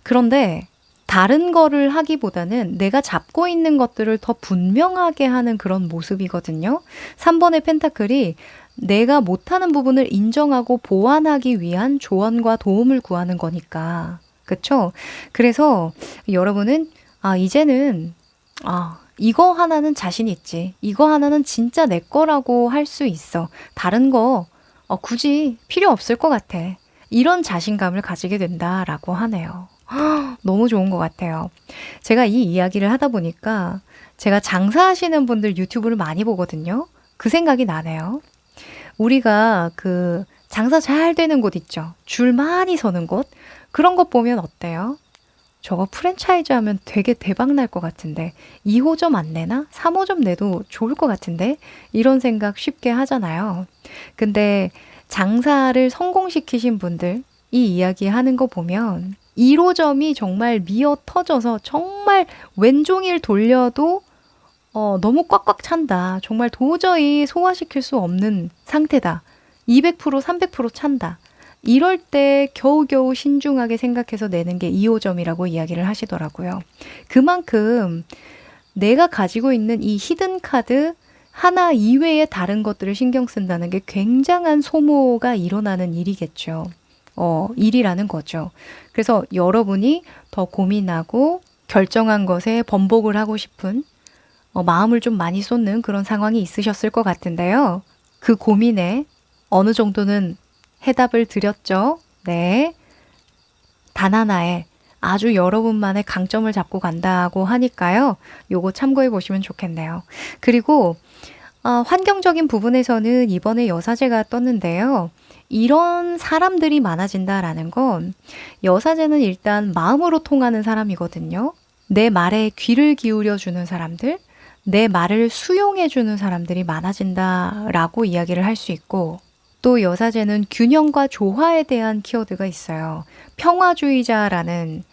그런데 다른 거를 하기보다는 내가 잡고 있는 것들을 더 분명하게 하는 그런 모습이거든요. 3번의 펜타클이 내가 못하는 부분을 인정하고 보완하기 위한 조언과 도움을 구하는 거니까. 그쵸? 그래서 여러분은 이제는 이거 하나는 자신 있지. 이거 하나는 진짜 내 거라고 할 수 있어. 다른 거 굳이 필요 없을 것 같아. 이런 자신감을 가지게 된다라고 하네요. 너무 좋은 것 같아요. 제가 이 이야기를 하다 보니까 제가 장사하시는 분들 유튜브를 많이 보거든요. 그 생각이 나네요. 우리가 그 장사 잘 되는 곳 있죠. 줄 많이 서는 곳. 그런 것 보면 어때요? 저거 프랜차이즈 하면 되게 대박 날 것 같은데 2호점 안 내나? 3호점 내도 좋을 것 같은데? 이런 생각 쉽게 하잖아요. 근데 장사를 성공시키신 분들 이 이야기 하는 거 보면 1호점이 정말 미어 터져서 정말 왼종일 돌려도 너무 꽉꽉 찬다. 정말 도저히 소화시킬 수 없는 상태다. 200%, 300% 찬다. 이럴 때 겨우겨우 신중하게 생각해서 내는 게 2호점이라고 이야기를 하시더라고요. 그만큼 내가 가지고 있는 이 히든 카드 하나 이외에 다른 것들을 신경 쓴다는 게 굉장한 소모가 일어나는 일이겠죠. 일이라는 거죠. 그래서 여러분이 더 고민하고 결정한 것에 번복을 하고 싶은 마음을 좀 많이 쏟는 그런 상황이 있으셨을 것 같은데요. 그 고민에 어느 정도는 해답을 드렸죠. 네. 단 하나의 아주 여러분만의 강점을 잡고 간다고 하니까요. 요거 참고해 보시면 좋겠네요. 그리고 환경적인 부분에서는 이번에 여사제가 떴는데요. 이런 사람들이 많아진다라는 건 여사제는 일단 마음으로 통하는 사람이거든요. 내 말에 귀를 기울여 주는 사람들, 내 말을 수용해 주는 사람들이 많아진다라고 이야기를 할 수 있고 또 여사제는 균형과 조화에 대한 키워드가 있어요. 평화주의자라는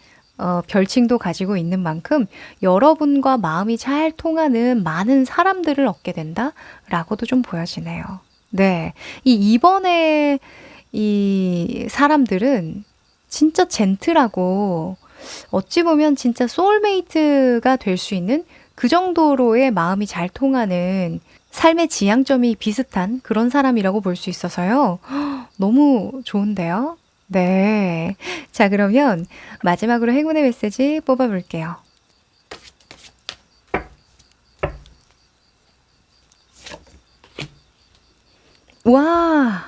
별칭도 가지고 있는 만큼 여러분과 마음이 잘 통하는 많은 사람들을 얻게 된다라고도 좀 보여지네요. 네. 이 2번의 이 사람들은 진짜 젠틀하고 어찌 보면 진짜 소울메이트가 될 수 있는 그 정도로의 마음이 잘 통하는 삶의 지향점이 비슷한 그런 사람이라고 볼 수 있어서요. 너무 좋은데요? 네. 자, 그러면 마지막으로 행운의 메시지 뽑아볼게요. 와!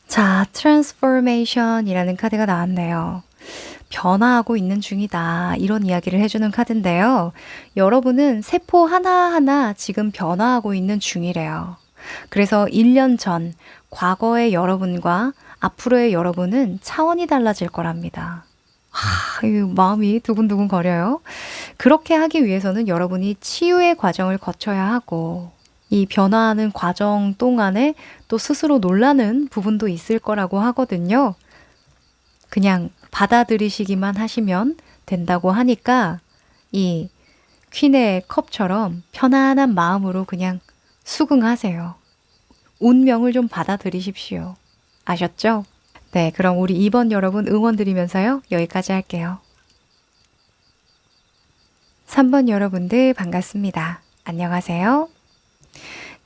자, 트랜스포메이션이라는 카드가 나왔네요. 변화하고 있는 중이다. 이런 이야기를 해주는 카드인데요. 여러분은 세포 하나하나 지금 변화하고 있는 중이래요. 그래서 1년 전, 과거의 여러분과 앞으로의 여러분은 차원이 달라질 거랍니다. 이 마음이 두근두근 거려요. 그렇게 하기 위해서는 여러분이 치유의 과정을 거쳐야 하고, 이 변화하는 과정 동안에 또 스스로 놀라는 부분도 있을 거라고 하거든요. 그냥 받아들이시기만 하시면 된다고 하니까 이 퀸의 컵처럼 편안한 마음으로 그냥 수긍하세요. 운명을 좀 받아들이십시오. 아셨죠? 네, 그럼 우리 2번 여러분 응원 드리면서요. 여기까지 할게요. 3번 여러분들 반갑습니다. 안녕하세요.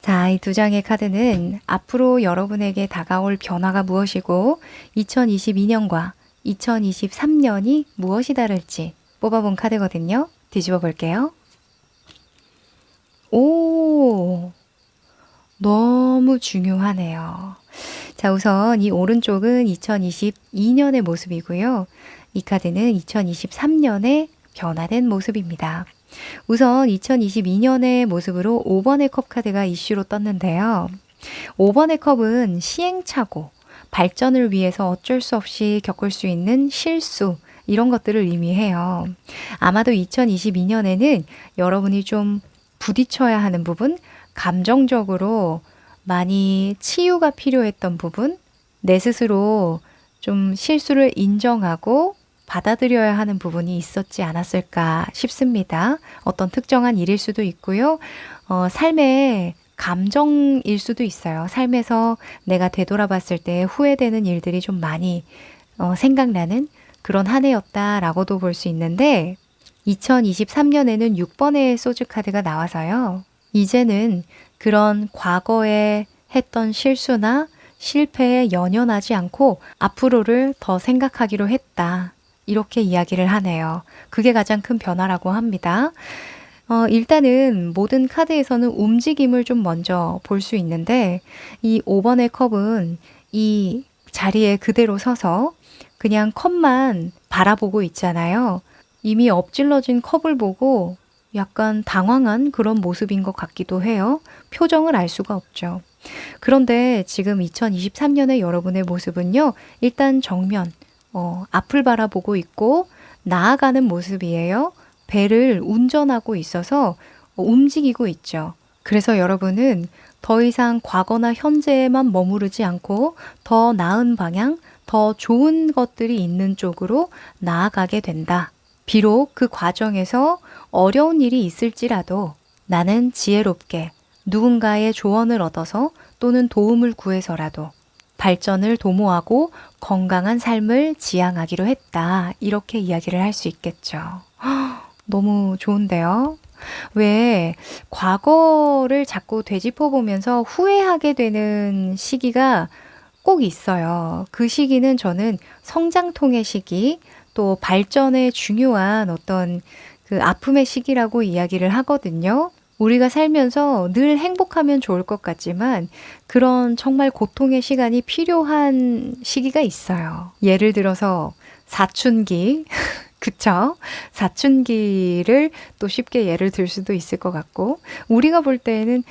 자, 이 두 장의 카드는 앞으로 여러분에게 다가올 변화가 무엇이고 2022년과 2023년이 무엇이 다를지 뽑아본 카드거든요. 뒤집어 볼게요. 오, 너무 중요하네요. 자, 우선 이 오른쪽은 2022년의 모습이고요. 이 카드는 2023년의 변화된 모습입니다. 우선 2022년의 모습으로 5번의 컵 카드가 이슈로 떴는데요. 5번의 컵은 시행착오, 발전을 위해서 어쩔 수 없이 겪을 수 있는 실수, 이런 것들을 의미해요. 아마도 2022년에는 여러분이 좀 부딪혀야 하는 부분, 감정적으로 많이 치유가 필요했던 부분, 내 스스로 좀 실수를 인정하고 받아들여야 하는 부분이 있었지 않았을까 싶습니다. 어떤 특정한 일일 수도 있고요. 삶의 감정일 수도 있어요. 삶에서 내가 되돌아봤을 때 후회되는 일들이 좀 많이 생각나는 그런 한 해였다라고도 볼 수 있는데 2023년에는 6번의 소주 카드가 나와서요. 이제는 그런 과거에 했던 실수나 실패에 연연하지 않고 앞으로를 더 생각하기로 했다. 이렇게 이야기를 하네요. 그게 가장 큰 변화라고 합니다. 일단은 모든 카드에서는 움직임을 좀 먼저 볼 수 있는데 이 5번의 컵은 이 자리에 그대로 서서 그냥 컵만 바라보고 있잖아요. 이미 엎질러진 컵을 보고 약간 당황한 그런 모습인 것 같기도 해요. 표정을 알 수가 없죠. 그런데 지금 2023년의 여러분의 모습은요. 일단 정면, 앞을 바라보고 있고 나아가는 모습이에요. 배를 운전하고 있어서 움직이고 있죠. 그래서 여러분은 더 이상 과거나 현재에만 머무르지 않고 더 나은 방향, 더 좋은 것들이 있는 쪽으로 나아가게 된다. 비록 그 과정에서 어려운 일이 있을지라도 나는 지혜롭게 누군가의 조언을 얻어서 또는 도움을 구해서라도 발전을 도모하고 건강한 삶을 지향하기로 했다. 이렇게 이야기를 할 수 있겠죠. 너무 좋은데요? 왜 과거를 자꾸 되짚어 보면서 후회하게 되는 시기가 꼭 있어요. 그 시기는 저는 성장통의 시기, 또 발전에 중요한 어떤 그 아픔의 시기라고 이야기를 하거든요. 우리가 살면서 늘 행복하면 좋을 것 같지만 그런 정말 고통의 시간이 필요한 시기가 있어요. 예를 들어서 사춘기, 그쵸? 사춘기를 또 쉽게 예를 들 수도 있을 것 같고, 우리가 볼 때에는,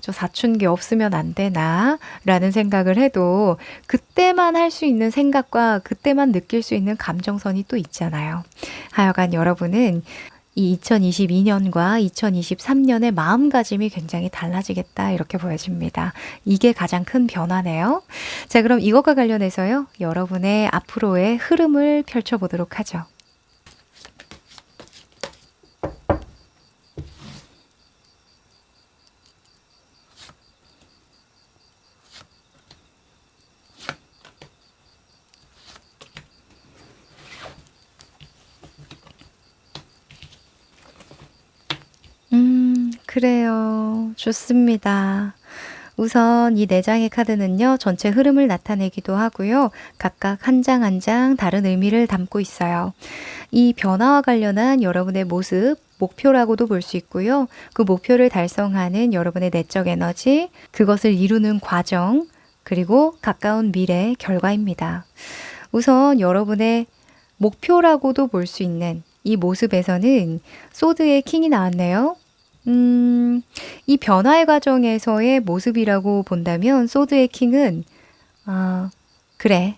저 사춘기 없으면 안 되나? 라는 생각을 해도, 그때만 할 수 있는 생각과 그때만 느낄 수 있는 감정선이 또 있잖아요. 하여간 여러분은 이 2022년과 2023년의 마음가짐이 굉장히 달라지겠다 이렇게 보여집니다. 이게 가장 큰 변화네요. 자, 그럼 이것과 관련해서요. 여러분의 앞으로의 흐름을 펼쳐보도록 하죠. 그래요. 좋습니다. 우선 이 4장의 카드는요, 전체 흐름을 나타내기도 하고요. 각각 한 장 한 장 다른 의미를 담고 있어요. 이 변화와 관련한 여러분의 모습, 목표라고도 볼 수 있고요. 그 목표를 달성하는 여러분의 내적 에너지, 그것을 이루는 과정, 그리고 가까운 미래 결과입니다. 우선 여러분의 목표라고도 볼 수 있는 이 모습에서는 소드의 킹이 나왔네요. 이 변화의 과정에서의 모습이라고 본다면 소드의 킹은 그래,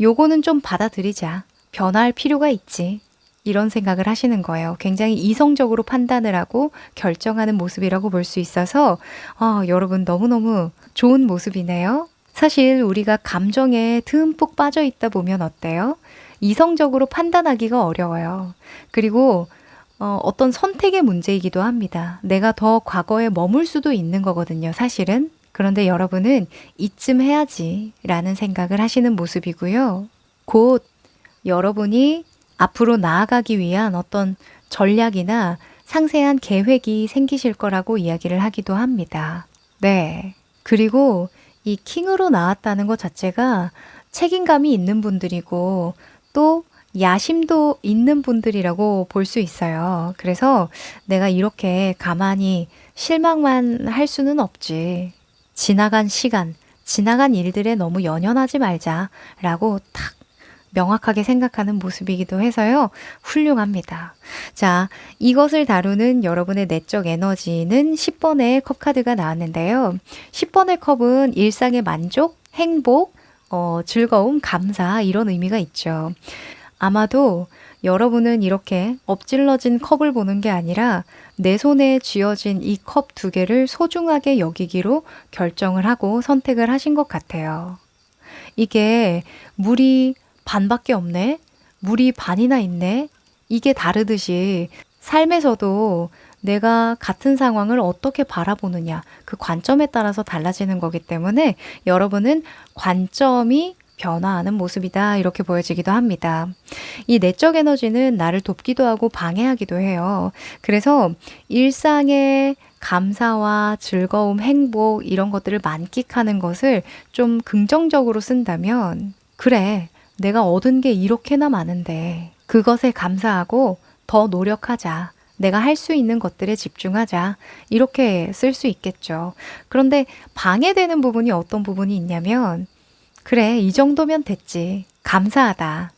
요거는 좀 받아들이자. 변화할 필요가 있지. 이런 생각을 하시는 거예요. 굉장히 이성적으로 판단을 하고 결정하는 모습이라고 볼 수 있어서 여러분 너무너무 좋은 모습이네요. 사실 우리가 감정에 듬뿍 빠져 있다 보면 어때요? 이성적으로 판단하기가 어려워요. 그리고 어떤 선택의 문제이기도 합니다. 내가 더 과거에 머물 수도 있는 거거든요, 사실은. 그런데 여러분은 이쯤 해야지 라는 생각을 하시는 모습이고요. 곧 여러분이 앞으로 나아가기 위한 어떤 전략이나 상세한 계획이 생기실 거라고 이야기를 하기도 합니다. 네. 그리고 이 킹으로 나왔다는 것 자체가 책임감이 있는 분들이고 또 야심도 있는 분들이라고 볼 수 있어요. 그래서 내가 이렇게 가만히 실망만 할 수는 없지. 지나간 시간, 지나간 일들에 너무 연연하지 말자라고 탁 명확하게 생각하는 모습이기도 해서요. 훌륭합니다. 자, 이것을 다루는 여러분의 내적 에너지는 10번의 컵 카드가 나왔는데요. 10번의 컵은 일상의 만족, 행복, 즐거움, 감사 이런 의미가 있죠. 아마도 여러분은 이렇게 엎질러진 컵을 보는 게 아니라 내 손에 쥐어진 이 컵 2개를 소중하게 여기기로 결정을 하고 선택을 하신 것 같아요. 이게 물이 반밖에 없네? 물이 반이나 있네? 이게 다르듯이 삶에서도 내가 같은 상황을 어떻게 바라보느냐, 그 관점에 따라서 달라지는 거기 때문에 여러분은 관점이 변화하는 모습이다 이렇게 보여지기도 합니다. 이 내적 에너지는 나를 돕기도 하고 방해하기도 해요. 그래서 일상의 감사와 즐거움, 행복 이런 것들을 만끽하는 것을 좀 긍정적으로 쓴다면 그래, 내가 얻은 게 이렇게나 많은데 그것에 감사하고 더 노력하자. 내가 할 수 있는 것들에 집중하자. 이렇게 쓸 수 있겠죠. 그런데 방해되는 부분이 어떤 부분이 있냐면 그래, 이 정도면 됐지. 감사하다.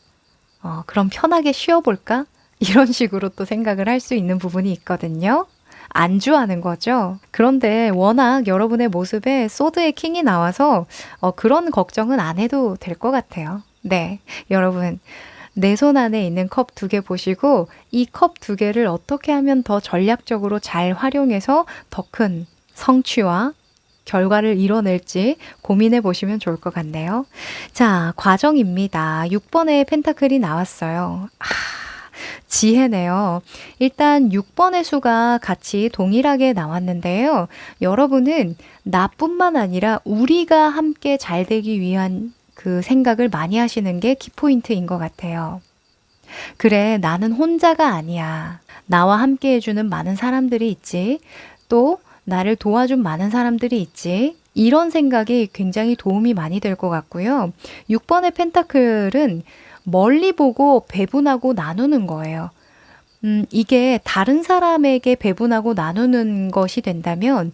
그럼 편하게 쉬어볼까? 이런 식으로 또 생각을 할 수 있는 부분이 있거든요. 안주하는 거죠. 그런데 워낙 여러분의 모습에 소드의 킹이 나와서 그런 걱정은 안 해도 될 것 같아요. 네, 여러분 내 손 안에 있는 컵 2개 보시고 이 컵 2개를 어떻게 하면 더 전략적으로 잘 활용해서 더 큰 성취와 결과를 이뤄낼지 고민해 보시면 좋을 것 같네요. 자, 과정입니다. 6번의 펜타클이 나왔어요. 지혜네요. 일단 6번의 수가 같이 동일하게 나왔는데요. 여러분은 나뿐만 아니라 우리가 함께 잘 되기 위한 그 생각을 많이 하시는 게 키포인트인 것 같아요. 그래, 나는 혼자가 아니야. 나와 함께 해주는 많은 사람들이 있지. 또 나를 도와준 많은 사람들이 있지. 이런 생각이 굉장히 도움이 많이 될 것 같고요. 6번의 펜타클은 멀리 보고 배분하고 나누는 거예요. 이게 다른 사람에게 배분하고 나누는 것이 된다면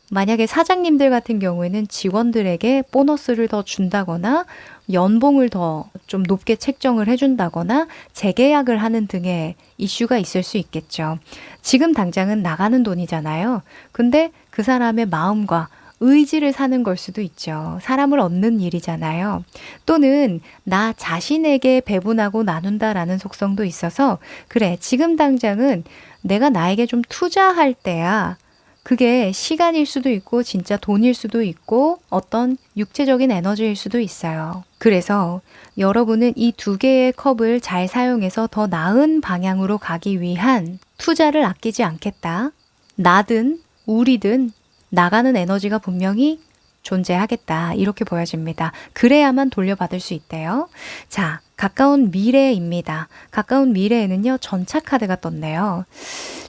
만약에 사장님들 같은 경우에는 직원들에게 보너스를 더 준다거나 연봉을 더 좀 높게 책정을 해준다거나 재계약을 하는 등의 이슈가 있을 수 있겠죠. 지금 당장은 나가는 돈이잖아요. 근데 그 사람의 마음과 의지를 사는 걸 수도 있죠. 사람을 얻는 일이잖아요. 또는 나 자신에게 배분하고 나눈다라는 속성도 있어서 그래, 지금 당장은 내가 나에게 좀 투자할 때야. 그게 시간일 수도 있고 진짜 돈일 수도 있고 어떤 육체적인 에너지일 수도 있어요. 그래서 여러분은 이 2개의 컵을 잘 사용해서 더 나은 방향으로 가기 위한 투자를 아끼지 않겠다. 나든 우리든 나가는 에너지가 분명히 존재하겠다. 이렇게 보여집니다. 그래야만 돌려받을 수 있대요. 자, 가까운 미래입니다. 가까운 미래에는요, 전차 카드가 떴네요.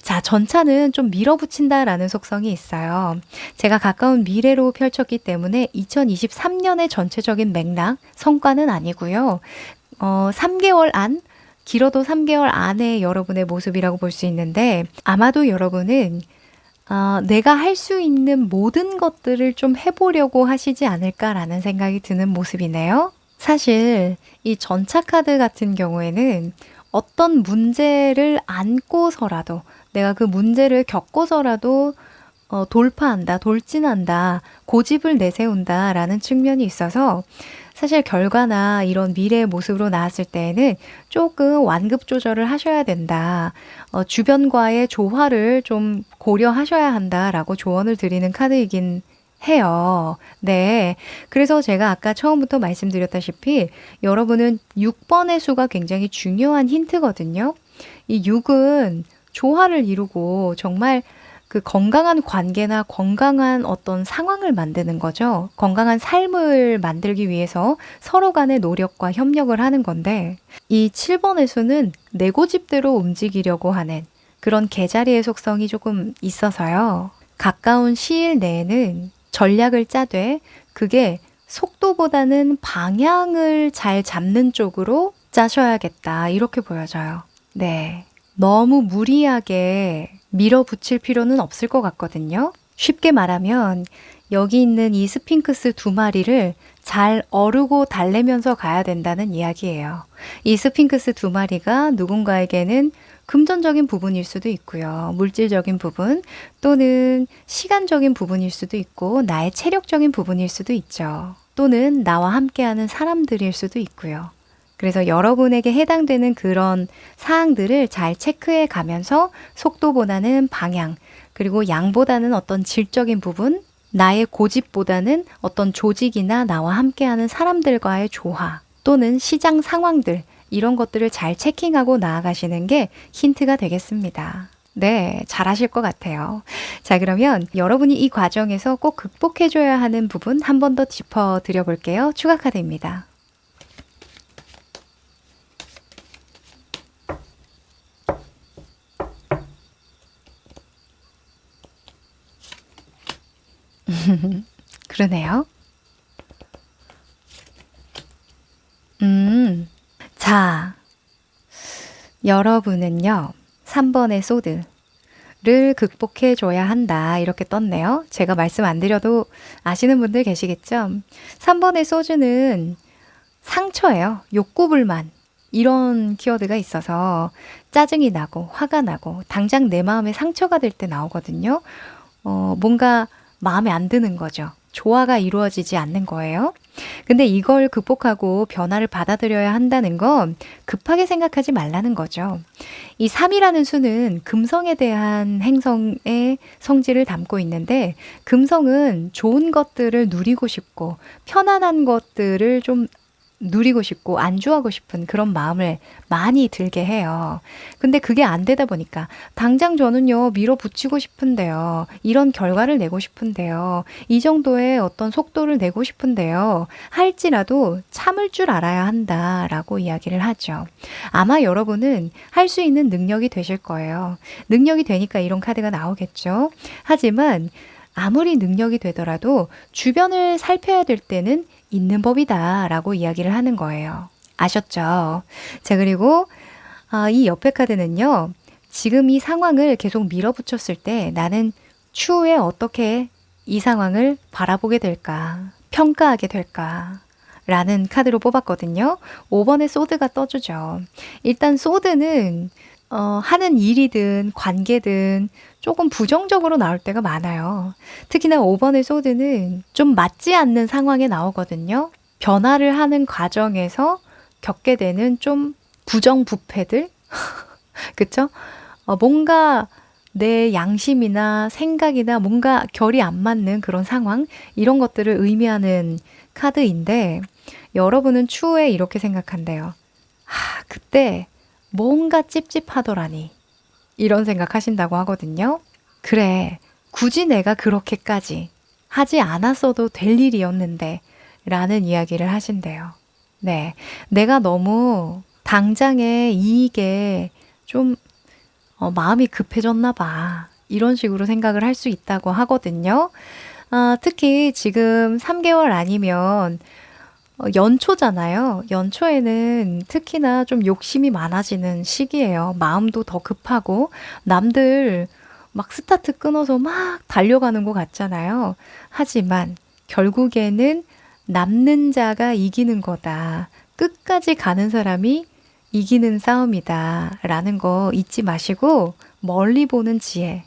자, 전차는 좀 밀어붙인다라는 속성이 있어요. 제가 가까운 미래로 펼쳤기 때문에 2023년의 전체적인 맥락, 성과는 아니고요. 3개월 안, 길어도 3개월 안에 여러분의 모습이라고 볼 수 있는데, 아마도 여러분은 내가 할 수 있는 모든 것들을 좀 해보려고 하시지 않을까라는 생각이 드는 모습이네요. 사실 이 전차 카드 같은 경우에는 어떤 문제를 안고서라도 내가 그 문제를 겪고서라도 돌파한다, 돌진한다, 고집을 내세운다라는 측면이 있어서 사실 결과나 이런 미래의 모습으로 나왔을 때에는 조금 완급 조절을 하셔야 된다. 주변과의 조화를 좀 고려하셔야 한다라고 조언을 드리는 카드이긴 해요. 네. 그래서 제가 아까 처음부터 말씀드렸다시피 여러분은 6번의 수가 굉장히 중요한 힌트거든요. 이 6은 조화를 이루고 정말 그 건강한 관계나 건강한 어떤 상황을 만드는 거죠. 건강한 삶을 만들기 위해서 서로 간의 노력과 협력을 하는 건데 이 7번의 수는 내 고집대로 움직이려고 하는 그런 개자리의 속성이 조금 있어서요. 가까운 시일 내에는 전략을 짜되 그게 속도보다는 방향을 잘 잡는 쪽으로 짜셔야겠다. 이렇게 보여져요. 네. 너무 무리하게 밀어붙일 필요는 없을 것 같거든요. 쉽게 말하면 여기 있는 이 스핑크스 2마리를 잘 어르고 달래면서 가야 된다는 이야기예요. 이 스핑크스 2마리가 누군가에게는 금전적인 부분일 수도 있고요. 물질적인 부분 또는 시간적인 부분일 수도 있고 나의 체력적인 부분일 수도 있죠. 또는 나와 함께하는 사람들일 수도 있고요. 그래서 여러분에게 해당되는 그런 사항들을 잘 체크해 가면서 속도보다는 방향, 그리고 양보다는 어떤 질적인 부분, 나의 고집보다는 어떤 조직이나 나와 함께하는 사람들과의 조화, 또는 시장 상황들, 이런 것들을 잘 체킹하고 나아가시는 게 힌트가 되겠습니다. 네, 잘하실 것 같아요. 자, 그러면 여러분이 이 과정에서 꼭 극복해줘야 하는 부분 한 번 더 짚어드려 볼게요. 추가 카드입니다. 그러네요. 자, 여러분은요, 3번의 소드를 극복해 줘야 한다. 이렇게 떴네요. 제가 말씀 안 드려도 아시는 분들 계시겠죠? 3번의 소주는 상처예요. 욕구불만. 이런 키워드가 있어서 짜증이 나고 화가 나고 당장 내 마음에 상처가 될 때 나오거든요. 뭔가 마음에 안 드는 거죠. 조화가 이루어지지 않는 거예요. 근데 이걸 극복하고 변화를 받아들여야 한다는 건 급하게 생각하지 말라는 거죠. 이 3이라는 수는 금성에 대한 행성의 성질을 담고 있는데 금성은 좋은 것들을 누리고 싶고 편안한 것들을 좀 누리고 싶고 안주하고 싶은 그런 마음을 많이 들게 해요. 근데 그게 안 되다 보니까 당장 저는요 밀어붙이고 싶은데요. 이런 결과를 내고 싶은데요. 이 정도의 어떤 속도를 내고 싶은데요. 할지라도 참을 줄 알아야 한다라고 이야기를 하죠. 아마 여러분은 할 수 있는 능력이 되실 거예요. 능력이 되니까 이런 카드가 나오겠죠. 하지만 아무리 능력이 되더라도 주변을 살펴야 될 때는 있는 법이다 라고 이야기를 하는 거예요. 아셨죠? 자, 그리고 이 옆에 카드는요. 지금 이 상황을 계속 밀어붙였을 때 나는 추후에 어떻게 이 상황을 바라보게 될까? 평가하게 될까? 라는 카드로 뽑았거든요. 5번의 소드가 떠주죠. 일단 소드는 하는 일이든 관계든 조금 부정적으로 나올 때가 많아요. 특히나 5번의 소드는 좀 맞지 않는 상황에 나오거든요. 변화를 하는 과정에서 겪게 되는 좀 부정부패들? 그쵸? 뭔가 내 양심이나 생각이나 뭔가 결이 안 맞는 그런 상황, 이런 것들을 의미하는 카드인데 여러분은 추후에 이렇게 생각한대요. 그때 뭔가 찝찝하더라니. 이런 생각하신다고 하거든요. 그래, 굳이 내가 그렇게까지 하지 않았어도 될 일이었는데 라는 이야기를 하신대요. 네. 내가 너무 당장의 이익에 좀 마음이 급해졌나 봐. 이런 식으로 생각을 할 수 있다고 하거든요. 특히 지금 3개월 아니면 연초잖아요. 연초에는 특히나 좀 욕심이 많아지는 시기예요. 마음도 더 급하고 남들 막 스타트 끊어서 막 달려가는 것 같잖아요. 하지만 결국에는 남는 자가 이기는 거다. 끝까지 가는 사람이 이기는 싸움이다. 라는 거 잊지 마시고 멀리 보는 지혜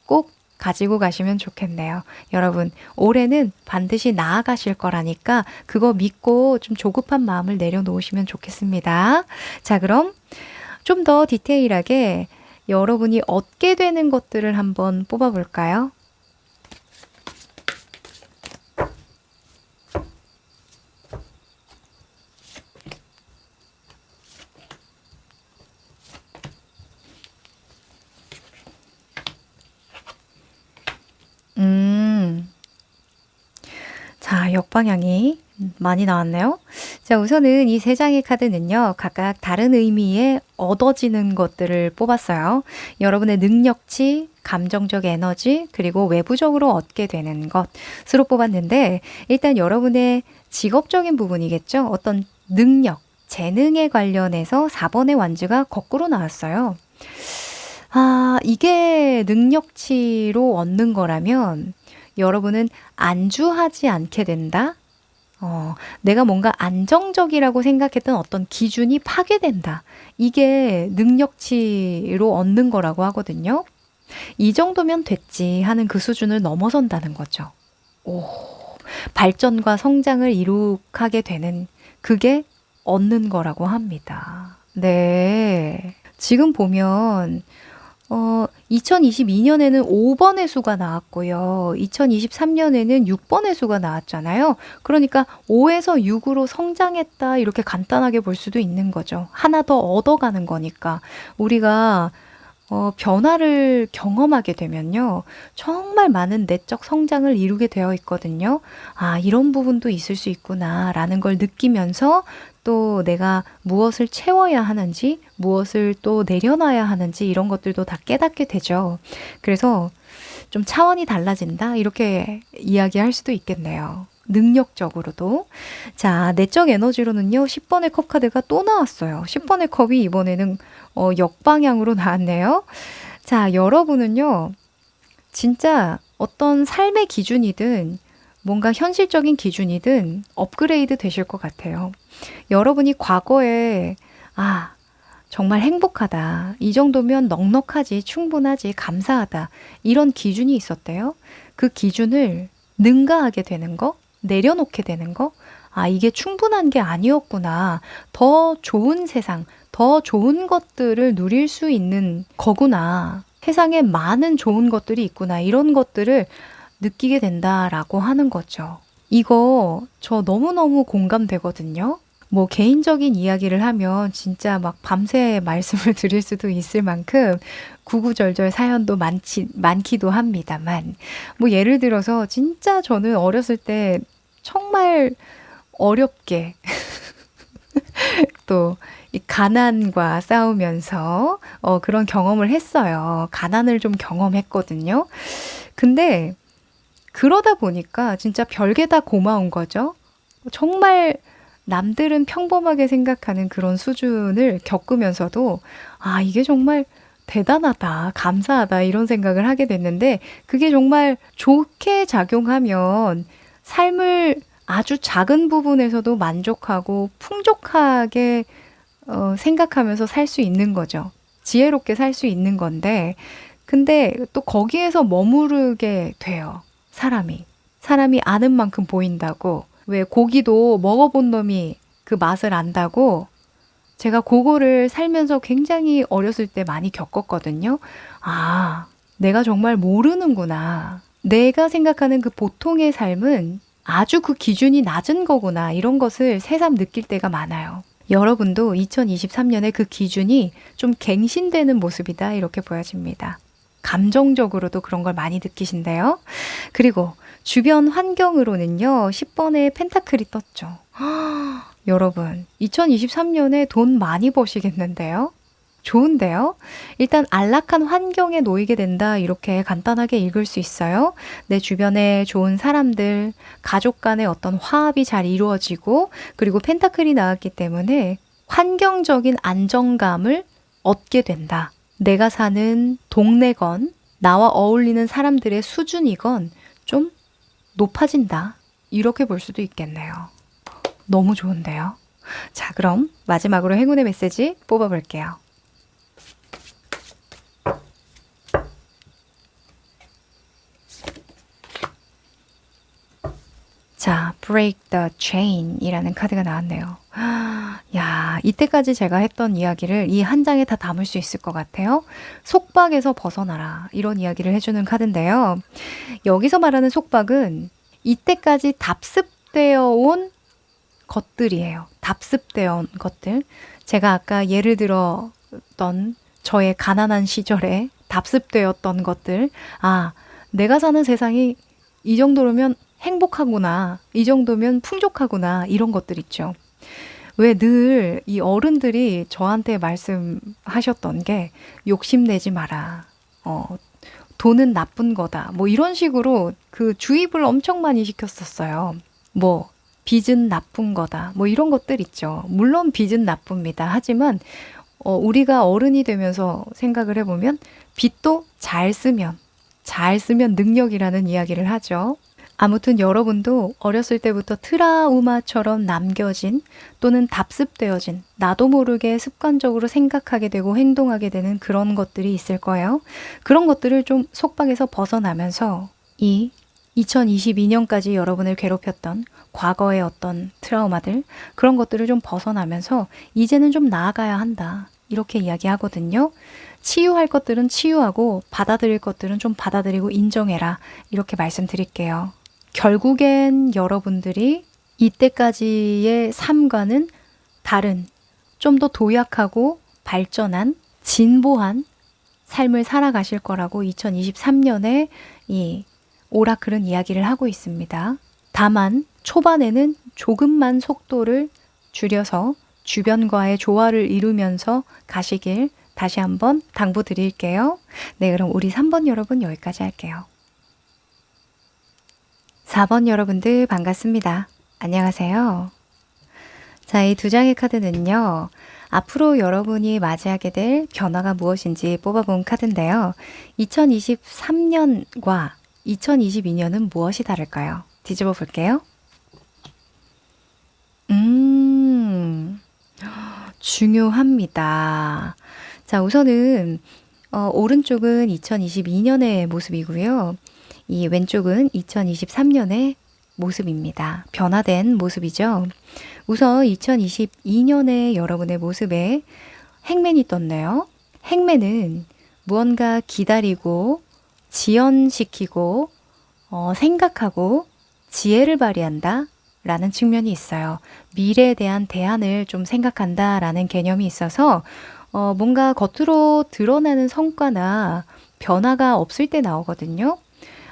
꼭 가지고 가시면 좋겠네요. 여러분, 올해는 반드시 나아가실 거라니까 그거 믿고 좀 조급한 마음을 내려놓으시면 좋겠습니다. 자, 그럼 좀 더 디테일하게 여러분이 얻게 되는 것들을 한번 뽑아볼까요? 음, 자, 역방향이 많이 나왔네요. 자, 우선은 이 세 장의 카드는요, 각각 다른 의미의 얻어지는 것들을 뽑았어요. 여러분의 능력치, 감정적 에너지, 그리고 외부적으로 얻게 되는 것으로 뽑았는데, 일단 여러분의 직업적인 부분이겠죠? 어떤 능력, 재능에 관련해서 4번의 완즈가 거꾸로 나왔어요. 이게 능력치로 얻는 거라면 여러분은 안주하지 않게 된다? 내가 뭔가 안정적이라고 생각했던 어떤 기준이 파괴된다. 이게 능력치로 얻는 거라고 하거든요. 이 정도면 됐지 하는 그 수준을 넘어선다는 거죠. 오, 발전과 성장을 이룩하게 되는 그게 얻는 거라고 합니다. 네. 지금 보면 2022년에는 5번의 수가 나왔고요. 2023년에는 6번의 수가 나왔잖아요. 그러니까 5에서 6으로 성장했다 이렇게 간단하게 볼 수도 있는 거죠. 하나 더 얻어가는 거니까. 우리가 변화를 경험하게 되면요. 정말 많은 내적 성장을 이루게 되어 있거든요. 이런 부분도 있을 수 있구나라는 걸 느끼면서 또 내가 무엇을 채워야 하는지, 무엇을 또 내려놔야 하는지 이런 것들도 다 깨닫게 되죠. 그래서 좀 차원이 달라진다 이렇게 이야기할 수도 있겠네요. 능력적으로도. 자, 내적 에너지로는요. 10번의 컵 카드가 또 나왔어요. 10번의 컵이 이번에는 역방향으로 나왔네요. 자, 여러분은요. 진짜 어떤 삶의 기준이든 뭔가 현실적인 기준이든 업그레이드 되실 것 같아요. 여러분이 과거에 정말 행복하다. 이 정도면 넉넉하지, 충분하지, 감사하다. 이런 기준이 있었대요. 그 기준을 능가하게 되는 거, 내려놓게 되는 거, 이게 충분한 게 아니었구나. 더 좋은 세상, 더 좋은 것들을 누릴 수 있는 거구나. 세상에 많은 좋은 것들이 있구나. 이런 것들을 느끼게 된다라고 하는 거죠. 이거 저 너무너무 공감되거든요. 뭐 개인적인 이야기를 하면 진짜 막 밤새 말씀을 드릴 수도 있을 만큼 구구절절 사연도 많기도 합니다만, 뭐 예를 들어서 진짜 저는 어렸을 때 정말 어렵게 또 이 가난과 싸우면서 그런 경험을 했어요. 가난을 좀 경험했거든요. 근데 그러다 보니까 진짜 별게 다 고마운 거죠. 정말 남들은 평범하게 생각하는 그런 수준을 겪으면서도 이게 정말 대단하다, 감사하다 이런 생각을 하게 됐는데 그게 정말 좋게 작용하면 삶을 아주 작은 부분에서도 만족하고 풍족하게 생각하면서 살 수 있는 거죠. 지혜롭게 살 수 있는 건데 근데 또 거기에서 머무르게 돼요. 사람이 아는 만큼 보인다고. 왜 고기도 먹어본 놈이 그 맛을 안다고. 제가 그거를 살면서 굉장히 어렸을 때 많이 겪었거든요. 내가 정말 모르는구나. 내가 생각하는 그 보통의 삶은 아주 그 기준이 낮은 거구나. 이런 것을 새삼 느낄 때가 많아요. 여러분도 2023년에 그 기준이 좀 갱신되는 모습이다. 이렇게 보여집니다. 감정적으로도 그런 걸 많이 느끼신대요. 그리고 주변 환경으로는요. 10번의 펜타클이 떴죠. 여러분, 2023년에 돈 많이 버시겠는데요? 좋은데요? 일단 안락한 환경에 놓이게 된다. 이렇게 간단하게 읽을 수 있어요. 내 주변에 좋은 사람들, 가족 간의 어떤 화합이 잘 이루어지고, 그리고 펜타클이 나왔기 때문에 환경적인 안정감을 얻게 된다. 내가 사는 동네건, 나와 어울리는 사람들의 수준이건 좀 높아진다. 이렇게 볼 수도 있겠네요. 너무 좋은데요? 자, 그럼 마지막으로 행운의 메시지 뽑아볼게요. 자, Break the Chain 이라는 카드가 나왔네요. 야, 이때까지 제가 했던 이야기를 이 한 장에 다 담을 수 있을 것 같아요. 속박에서 벗어나라. 이런 이야기를 해주는 카드인데요. 여기서 말하는 속박은 이때까지 답습되어 온 것들이에요. 답습되어 온 것들. 제가 아까 예를 들었던 저의 가난한 시절에 답습되었던 것들. 아, 내가 사는 세상이 이 정도면 행복하구나. 이 정도면 풍족하구나. 이런 것들 있죠. 왜 늘 이 어른들이 저한테 말씀하셨던 게 욕심내지 마라. 돈은 나쁜 거다. 뭐 이런 식으로 그 주입을 엄청 많이 시켰었어요. 뭐 빚은 나쁜 거다. 뭐 이런 것들 있죠. 물론 빚은 나쁩니다. 하지만 우리가 어른이 되면서 생각을 해보면 빚도 잘 쓰면 능력이라는 이야기를 하죠. 아무튼 여러분도 어렸을 때부터 트라우마처럼 남겨진 또는 답습되어진 나도 모르게 습관적으로 생각하게 되고 행동하게 되는 그런 것들이 있을 거예요. 그런 것들을 좀 속박에서 벗어나면서 이 2022년까지 여러분을 괴롭혔던 과거의 어떤 트라우마들, 그런 것들을 좀 벗어나면서 이제는 좀 나아가야 한다. 이렇게 이야기하거든요. 치유할 것들은 치유하고 받아들일 것들은 좀 받아들이고 인정해라. 이렇게 말씀드릴게요. 결국엔 여러분들이 이때까지의 삶과는 다른, 좀 더 도약하고 발전한, 진보한 삶을 살아가실 거라고 2023년에 이 오라클은 이야기를 하고 있습니다. 다만 초반에는 조금만 속도를 줄여서 주변과의 조화를 이루면서 가시길 다시 한번 당부드릴게요. 네, 그럼 우리 3번 여러분 여기까지 할게요. 4번 여러분들 반갑습니다. 안녕하세요. 자, 이 두 장의 카드는요. 앞으로 여러분이 맞이하게 될 변화가 무엇인지 뽑아본 카드인데요. 2023년과 2022년은 무엇이 다를까요? 뒤집어 볼게요. 중요합니다. 자, 우선은 오른쪽은 2022년의 모습이고요. 이 왼쪽은 2023년의 모습입니다. 변화된 모습이죠. 우선 2022년의 여러분의 모습에 행맨이 떴네요. 행맨은 무언가 기다리고 지연시키고 생각하고 지혜를 발휘한다 라는 측면이 있어요. 미래에 대한 대안을 좀 생각한다 라는 개념이 있어서 뭔가 겉으로 드러나는 성과나 변화가 없을 때 나오거든요.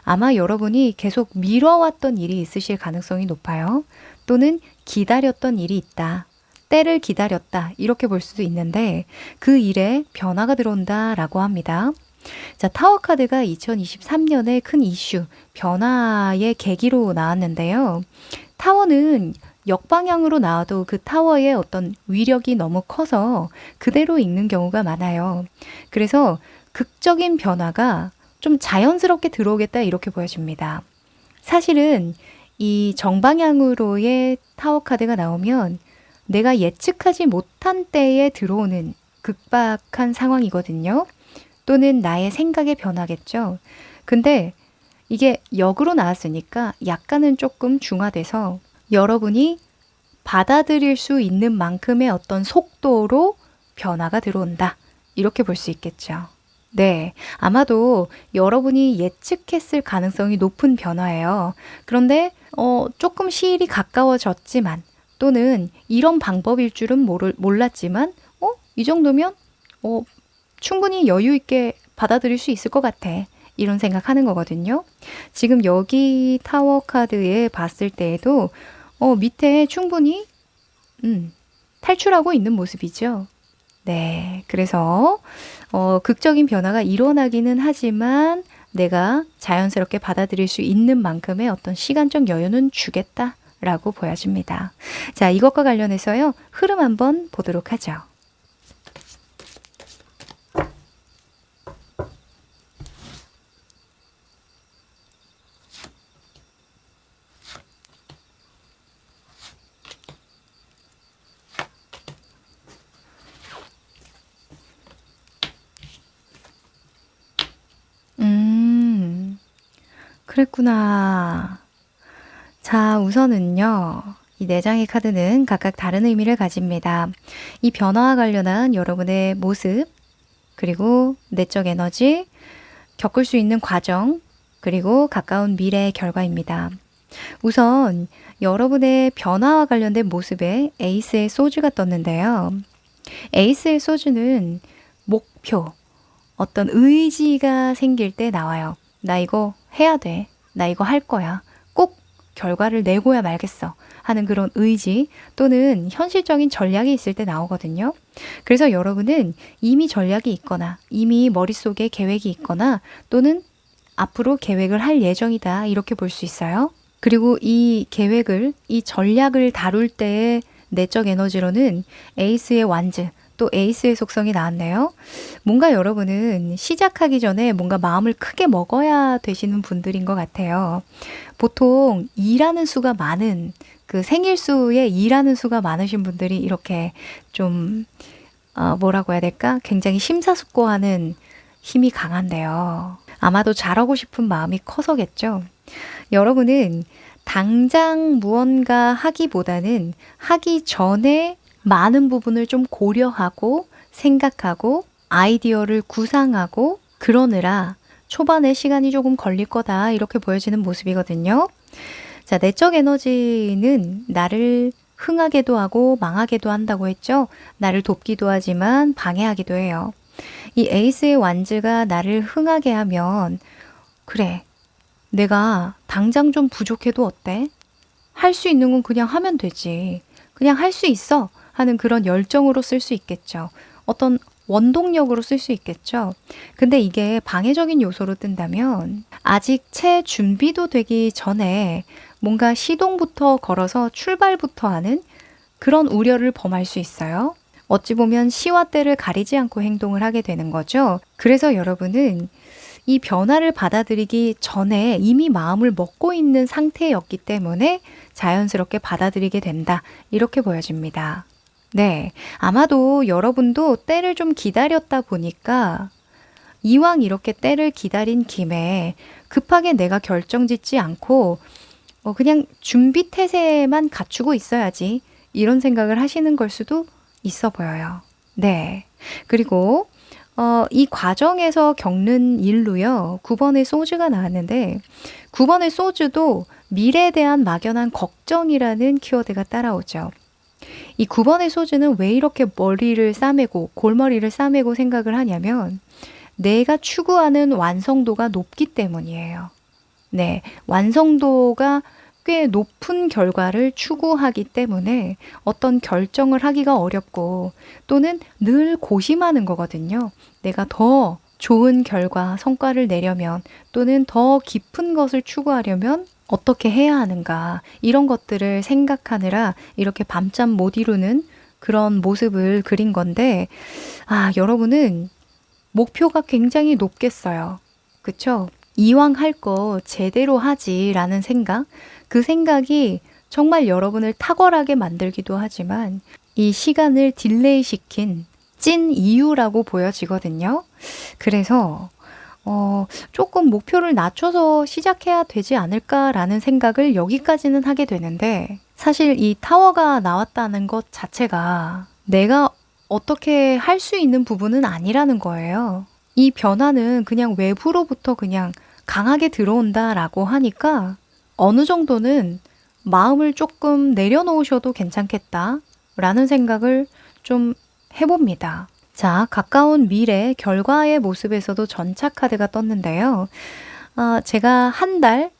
아마 여러분이 계속 미뤄왔던 일이 있으실 가능성이 높아요. 또는 기다렸던 일이 있다. 때를 기다렸다. 이렇게 볼 수도 있는데 그 일에 변화가 들어온다라고 합니다. 자, 타워 카드가 2023년의 큰 이슈, 변화의 계기로 나왔는데요. 타워는 역방향으로 나와도 그 타워의 어떤 위력이 너무 커서 그대로 읽는 경우가 많아요. 그래서 극적인 변화가 좀 자연스럽게 들어오겠다 이렇게 보여집니다. 사실은 이 정방향으로의 타워 카드가 나오면 내가 예측하지 못한 때에 들어오는 극박한 상황이거든요. 또는 나의 생각의 변화겠죠. 근데 이게 역으로 나왔으니까 약간은 조금 중화돼서 여러분이 받아들일 수 있는 만큼의 어떤 속도로 변화가 들어온다. 이렇게 볼 수 있겠죠. 네, 아마도 여러분이 예측했을 가능성이 높은 변화예요. 그런데 조금 시일이 가까워졌지만 또는 이런 방법일 줄은 몰랐지만 이 정도면 충분히 여유 있게 받아들일 수 있을 것 같아. 이런 생각하는 거거든요. 지금 여기 타워 카드에 봤을 때에도 밑에 충분히 탈출하고 있는 모습이죠. 네, 그래서 극적인 변화가 일어나기는 하지만 내가 자연스럽게 받아들일 수 있는 만큼의 어떤 시간적 여유는 주겠다라고 보여집니다. 자, 이것과 관련해서요. 흐름 한번 보도록 하죠. 그랬구나. 자, 우선은요. 이 4장의 카드는 각각 다른 의미를 가집니다. 이 변화와 관련한 여러분의 모습, 그리고 내적 에너지, 겪을 수 있는 과정, 그리고 가까운 미래의 결과입니다. 우선 여러분의 변화와 관련된 모습에 에이스의 소주가 떴는데요. 에이스의 소주는 목표, 어떤 의지가 생길 때 나와요. 나 이거 해야 돼. 나 이거 할 거야. 꼭 결과를 내고야 말겠어. 하는 그런 의지 또는 현실적인 전략이 있을 때 나오거든요. 그래서 여러분은 이미 전략이 있거나 이미 머릿속에 계획이 있거나 또는 앞으로 계획을 할 예정이다. 이렇게 볼 수 있어요. 그리고 이 계획을, 이 전략을 다룰 때의 내적 에너지로는 에이스의 완즈, 또 에이스의 속성이 나왔네요. 뭔가 여러분은 시작하기 전에 뭔가 마음을 크게 먹어야 되시는 분들인 것 같아요. 보통 일하는 수가 많은 그 생일수에 일하는 수가 많으신 분들이 이렇게 좀 뭐라고 해야 될까? 굉장히 심사숙고하는 힘이 강한데요. 아마도 잘하고 싶은 마음이 커서겠죠. 여러분은 당장 무언가 하기보다는 하기 전에 많은 부분을 좀 고려하고 생각하고 아이디어를 구상하고 그러느라 초반에 시간이 조금 걸릴 거다 이렇게 보여지는 모습이거든요. 자, 내적 에너지는 나를 흥하게도 하고 망하게도 한다고 했죠. 나를 돕기도 하지만 방해하기도 해요. 이 에이스의 완즈가 나를 흥하게 하면 그래, 내가 당장 좀 부족해도 어때? 할 수 있는 건 그냥 하면 되지. 그냥 할 수 있어. 하는 그런 열정으로 쓸 수 있겠죠. 어떤 원동력으로 쓸 수 있겠죠. 근데 이게 방해적인 요소로 뜬다면 아직 채 준비도 되기 전에 뭔가 시동부터 걸어서 출발부터 하는 그런 우려를 범할 수 있어요. 어찌 보면 시와 때를 가리지 않고 행동을 하게 되는 거죠. 그래서 여러분은 이 변화를 받아들이기 전에 이미 마음을 먹고 있는 상태였기 때문에 자연스럽게 받아들이게 된다. 이렇게 보여집니다. 네, 아마도 여러분도 때를 좀 기다렸다 보니까 이왕 이렇게 때를 기다린 김에 급하게 내가 결정짓지 않고 그냥 준비 태세만 갖추고 있어야지 이런 생각을 하시는 걸 수도 있어 보여요. 네, 그리고 이 과정에서 겪는 일로요. 9번의 소주가 나왔는데 9번의 소주도 미래에 대한 막연한 걱정이라는 키워드가 따라오죠. 이 9번의 소주는 왜 이렇게 머리를 싸매고 골머리를 싸매고 생각을 하냐면 내가 추구하는 완성도가 높기 때문이에요. 네, 완성도가 꽤 높은 결과를 추구하기 때문에 어떤 결정을 하기가 어렵고 또는 늘 고심하는 거거든요. 내가 더 좋은 결과, 성과를 내려면 또는 더 깊은 것을 추구하려면 어떻게 해야 하는가 이런 것들을 생각하느라 이렇게 밤잠 못 이루는 그런 모습을 그린 건데 여러분은 목표가 굉장히 높겠어요. 그쵸? 이왕 할 거 제대로 하지라는 생각 그 생각이 정말 여러분을 탁월하게 만들기도 하지만 이 시간을 딜레이 시킨 찐 이유라고 보여지거든요. 그래서 조금 목표를 낮춰서 시작해야 되지 않을까라는 생각을 여기까지는 하게 되는데 사실 이 타워가 나왔다는 것 자체가 내가 어떻게 할 수 있는 부분은 아니라는 거예요. 이 변화는 그냥 외부로부터 그냥 강하게 들어온다라고 하니까 어느 정도는 마음을 조금 내려놓으셔도 괜찮겠다라는 생각을 좀 해봅니다. 자, 가까운 미래 결과의 모습에서도 전차 카드가 떴는데요. 제가 한 달,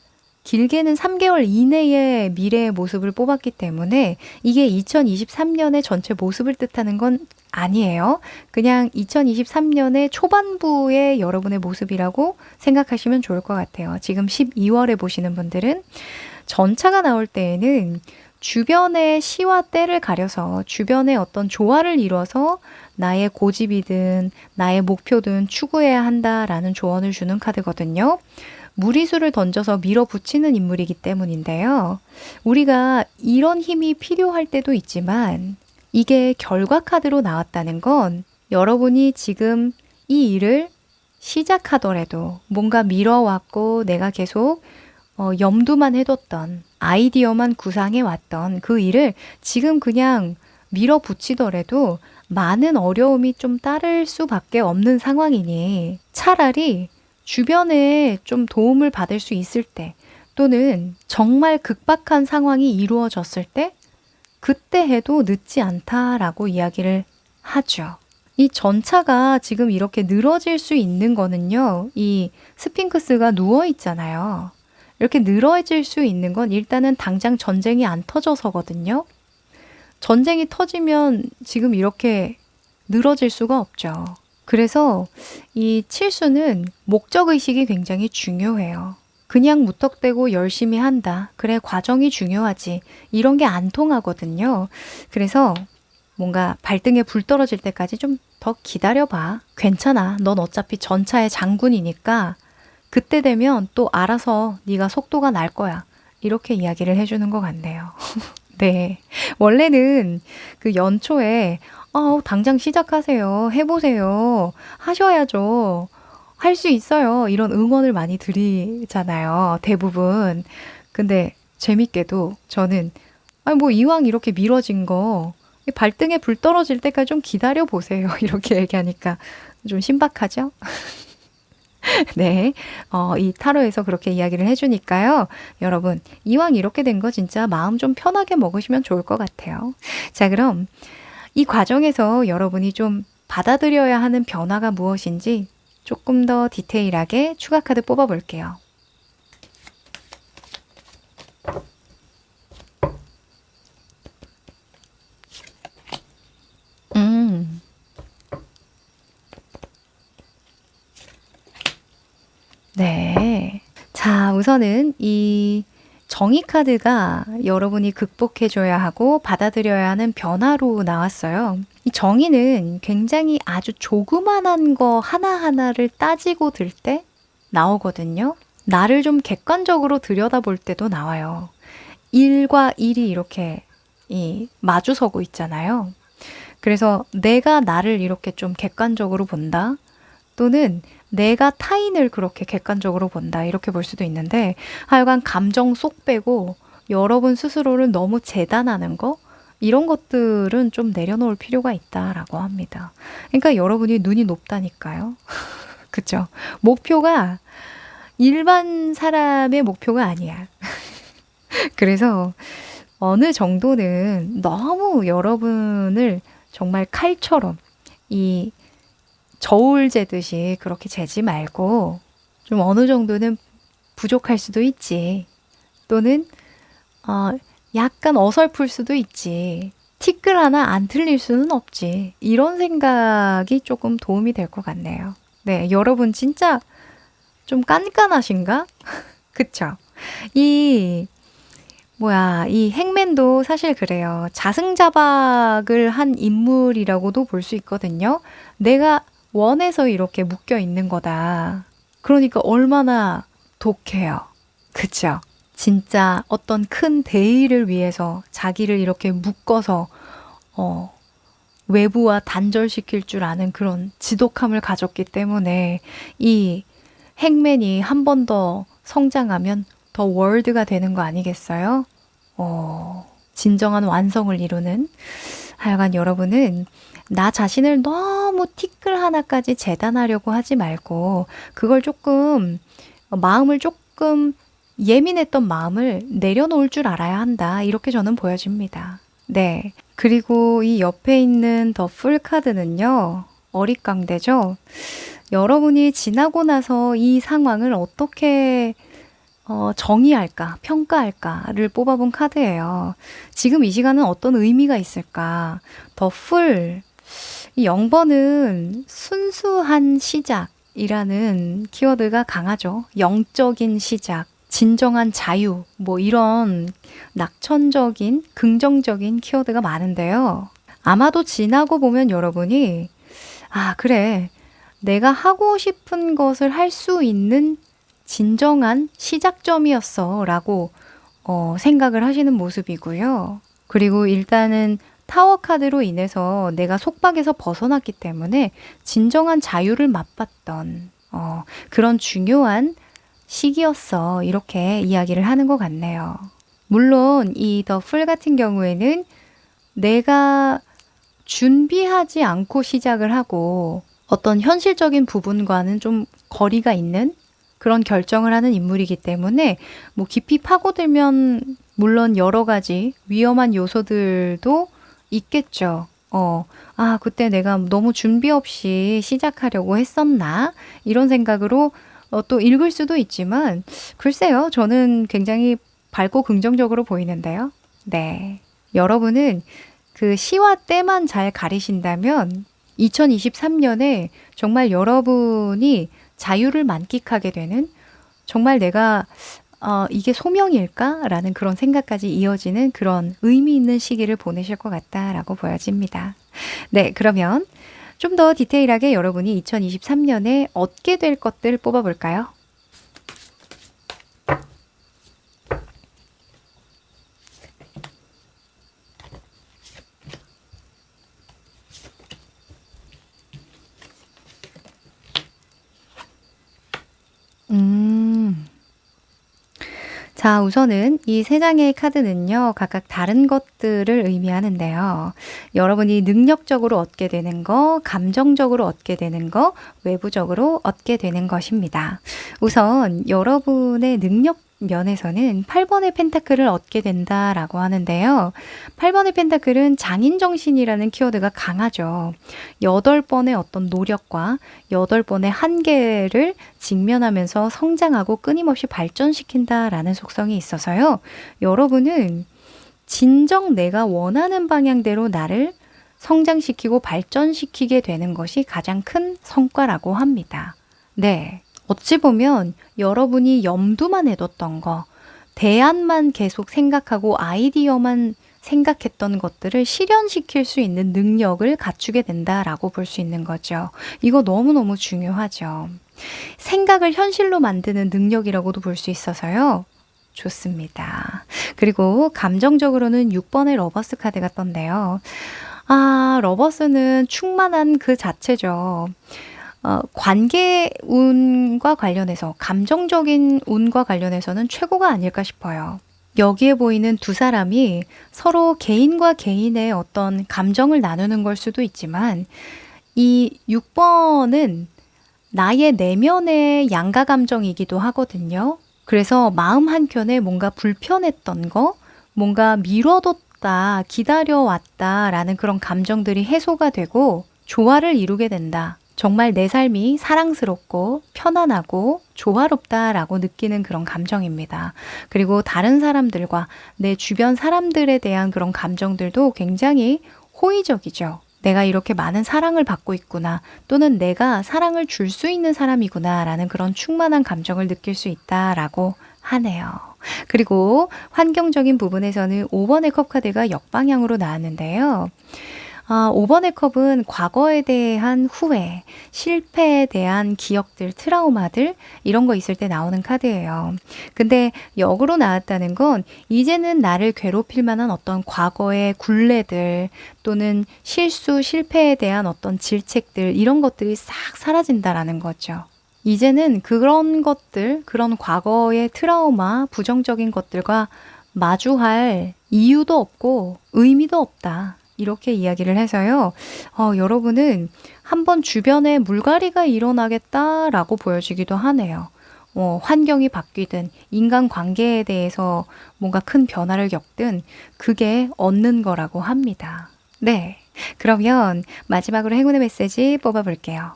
길게는 3개월 이내의 미래의 모습을 뽑았기 때문에 이게 2023년의 전체 모습을 뜻하는 건 아니에요. 그냥 2023년의 초반부의 여러분의 모습이라고 생각하시면 좋을 것 같아요. 지금 12월에 보시는 분들은 전차가 나올 때에는 주변의 시와 때를 가려서 주변의 어떤 조화를 이뤄서 나의 고집이든 나의 목표든 추구해야 한다라는 조언을 주는 카드거든요. 무리수를 던져서 밀어붙이는 인물이기 때문인데요. 우리가 이런 힘이 필요할 때도 있지만 이게 결과 카드로 나왔다는 건 여러분이 지금 이 일을 시작하더라도 뭔가 미뤄왔고 내가 계속 염두만 해뒀던 아이디어만 구상해왔던 그 일을 지금 그냥 밀어붙이더라도 많은 어려움이 좀 따를 수밖에 없는 상황이니 차라리 주변에 좀 도움을 받을 수 있을 때 또는 정말 극박한 상황이 이루어졌을 때 그때 해도 늦지 않다라고 이야기를 하죠. 이 전차가 지금 이렇게 늘어질 수 있는 거는요. 이 스핑크스가 누워 있잖아요. 이렇게 늘어질 수 있는 건 일단은 당장 전쟁이 안 터져서거든요. 전쟁이 터지면 지금 이렇게 늘어질 수가 없죠. 그래서 이 칠수는 목적의식이 굉장히 중요해요. 그냥 무턱대고 열심히 한다. 그래, 과정이 중요하지. 이런 게 안 통하거든요. 그래서 뭔가 발등에 불 떨어질 때까지 좀 더 기다려봐. 괜찮아. 넌 어차피 전차의 장군이니까 그때 되면 또 알아서 네가 속도가 날 거야. 이렇게 이야기를 해주는 것 같네요. 네. 원래는 그 연초에 당장 시작하세요. 해보세요. 하셔야죠. 할 수 있어요. 이런 응원을 많이 드리잖아요. 대부분. 근데 재밌게도 저는 뭐 이왕 이렇게 미뤄진 거 발등에 불 떨어질 때까지 좀 기다려 보세요. 이렇게 얘기하니까 좀 신박하죠? 네. 이 타로에서 그렇게 이야기를 해주니까요. 여러분, 이왕 이렇게 된 거 진짜 마음 좀 편하게 먹으시면 좋을 것 같아요. 자, 그럼 이 과정에서 여러분이 좀 받아들여야 하는 변화가 무엇인지 조금 더 디테일하게 추가 카드 뽑아 볼게요. 네. 자, 우선은 이 정의 카드가 여러분이 극복해줘야 하고 받아들여야 하는 변화로 나왔어요. 이 정의는 굉장히 아주 조그만한 거 하나하나를 따지고 들 때 나오거든요. 나를 좀 객관적으로 들여다볼 때도 나와요. 일과 일이 이렇게 마주서고 있잖아요. 그래서 내가 나를 이렇게 좀 객관적으로 본다. 또는 내가 타인을 그렇게 객관적으로 본다. 이렇게 볼 수도 있는데 하여간 감정 쏙 빼고 여러분 스스로를 너무 재단하는 거 이런 것들은 좀 내려놓을 필요가 있다라고 합니다. 그러니까 여러분이 눈이 높다니까요. 그쵸? 목표가 일반 사람의 목표가 아니야. 그래서 어느 정도는 너무 여러분을 정말 칼처럼 이 저울 재듯이 그렇게 재지 말고 좀 어느 정도는 부족할 수도 있지. 또는 약간 어설플 수도 있지. 티끌 하나 안 틀릴 수는 없지. 이런 생각이 조금 도움이 될 것 같네요. 네, 여러분 진짜 좀 깐깐하신가? 그쵸? 이 행맨도 사실 그래요. 자승자박을 한 인물이라고도 볼 수 있거든요. 내가 원해서 이렇게 묶여 있는 거다. 그러니까 얼마나 독해요. 그쵸? 진짜 어떤 큰 대의를 위해서 자기를 이렇게 묶어서 외부와 단절시킬 줄 아는 그런 지독함을 가졌기 때문에 이 행맨이 한 번 더 성장하면 더 월드가 되는 거 아니겠어요? 진정한 완성을 이루는 하여간 여러분은 나 자신을 너무 티끌 하나까지 재단하려고 하지 말고 그걸 조금 마음을 조금 예민했던 마음을 내려놓을 줄 알아야 한다. 이렇게 저는 보여집니다. 네. 그리고 이 옆에 있는 더 풀 카드는요. 어릿광대죠. 여러분이 지나고 나서 이 상황을 어떻게 정의할까, 평가할까를 뽑아본 카드예요. 지금 이 시간은 어떤 의미가 있을까? 더 풀. 이 0번은 순수한 시작이라는 키워드가 강하죠. 영적인 시작, 진정한 자유, 뭐 이런 낙천적인, 긍정적인 키워드가 많은데요. 아마도 지나고 보면 여러분이, 아, 그래. 내가 하고 싶은 것을 할 수 있는 진정한 시작점이었어 라고 생각을 하시는 모습이고요. 그리고 일단은 타워 카드로 인해서 내가 속박에서 벗어났기 때문에 진정한 자유를 맛봤던 그런 중요한 시기였어. 이렇게 이야기를 하는 것 같네요. 물론 이 더 풀 같은 경우에는 내가 준비하지 않고 시작을 하고 어떤 현실적인 부분과는 좀 거리가 있는 그런 결정을 하는 인물이기 때문에 뭐 깊이 파고들면 물론 여러 가지 위험한 요소들도 있겠죠. 아, 그때 내가 너무 준비 없이 시작하려고 했었나? 이런 생각으로 또 읽을 수도 있지만, 글쎄요, 저는 굉장히 밝고 긍정적으로 보이는데요. 네. 여러분은 그 시와 때만 잘 가리신다면 2023년에 정말 여러분이 자유를 만끽하게 되는 정말 내가 이게 소명일까? 라는 그런 생각까지 이어지는 그런 의미 있는 시기를 보내실 것 같다라고 보여집니다. 네, 그러면 좀 더 디테일하게 여러분이 2023년에 얻게 될 것들 뽑아볼까요? 음. 자, 우선은 이 세 장의 카드는요, 각각 다른 것들을 의미하는데요. 여러분이 능력적으로 얻게 되는 거, 감정적으로 얻게 되는 거, 외부적으로 얻게 되는 것입니다. 우선 여러분의 능력 면에서는 8번의 펜타클을 얻게 된다라고 하는데요. 8번의 펜타클은 장인정신이라는 키워드가 강하죠. 8번의 어떤 노력과 8번의 한계를 직면하면서 성장하고 끊임없이 발전시킨다라는 속성이 있어서요. 여러분은 진정 내가 원하는 방향대로 나를 성장시키고 발전시키게 되는 것이 가장 큰 성과라고 합니다. 네. 어찌 보면 여러분이 염두만 해뒀던 거, 대안만 계속 생각하고 아이디어만 생각했던 것들을 실현시킬 수 있는 능력을 갖추게 된다라고 볼 수 있는 거죠. 이거 너무너무 중요하죠. 생각을 현실로 만드는 능력이라고도 볼 수 있어서요. 좋습니다. 그리고 감정적으로는 6번의 러버스 카드가 떴네요. 아, 러버스는 충만한 그 자체죠. 관계 운과 관련해서, 감정적인 운과 관련해서는 최고가 아닐까 싶어요. 여기에 보이는 두 사람이 서로 개인과 개인의 어떤 감정을 나누는 걸 수도 있지만, 이 6번은 나의 내면의 양가 감정이기도 하거든요. 그래서 마음 한켠에 뭔가 불편했던 거, 뭔가 미뤄뒀다, 기다려왔다라는 그런 감정들이 해소가 되고 조화를 이루게 된다. 정말 내 삶이 사랑스럽고 편안하고 조화롭다라고 느끼는 그런 감정입니다. 그리고 다른 사람들과 내 주변 사람들에 대한 그런 감정들도 굉장히 호의적이죠. 내가 이렇게 많은 사랑을 받고 있구나, 또는 내가 사랑을 줄 수 있는 사람이구나 라는 그런 충만한 감정을 느낄 수 있다라고 하네요. 그리고 환경적인 부분에서는 5번의 컵 카드가 역방향으로 나왔는데요. 5번의 컵은 과거에 대한 후회, 실패에 대한 기억들, 트라우마들 이런 거 있을 때 나오는 카드예요. 근데 역으로 나왔다는 건 이제는 나를 괴롭힐 만한 어떤 과거의 굴레들 또는 실수, 실패에 대한 어떤 질책들 이런 것들이 싹 사라진다라는 거죠. 이제는 그런 것들, 그런 과거의 트라우마, 부정적인 것들과 마주할 이유도 없고 의미도 없다. 이렇게 이야기를 해서요. 여러분은 한번 주변에 물갈이가 일어나겠다라고 보여지기도 하네요. 환경이 바뀌든 인간관계에 대해서 뭔가 큰 변화를 겪든 그게 얻는 거라고 합니다. 네, 그러면 마지막으로 행운의 메시지 뽑아볼게요.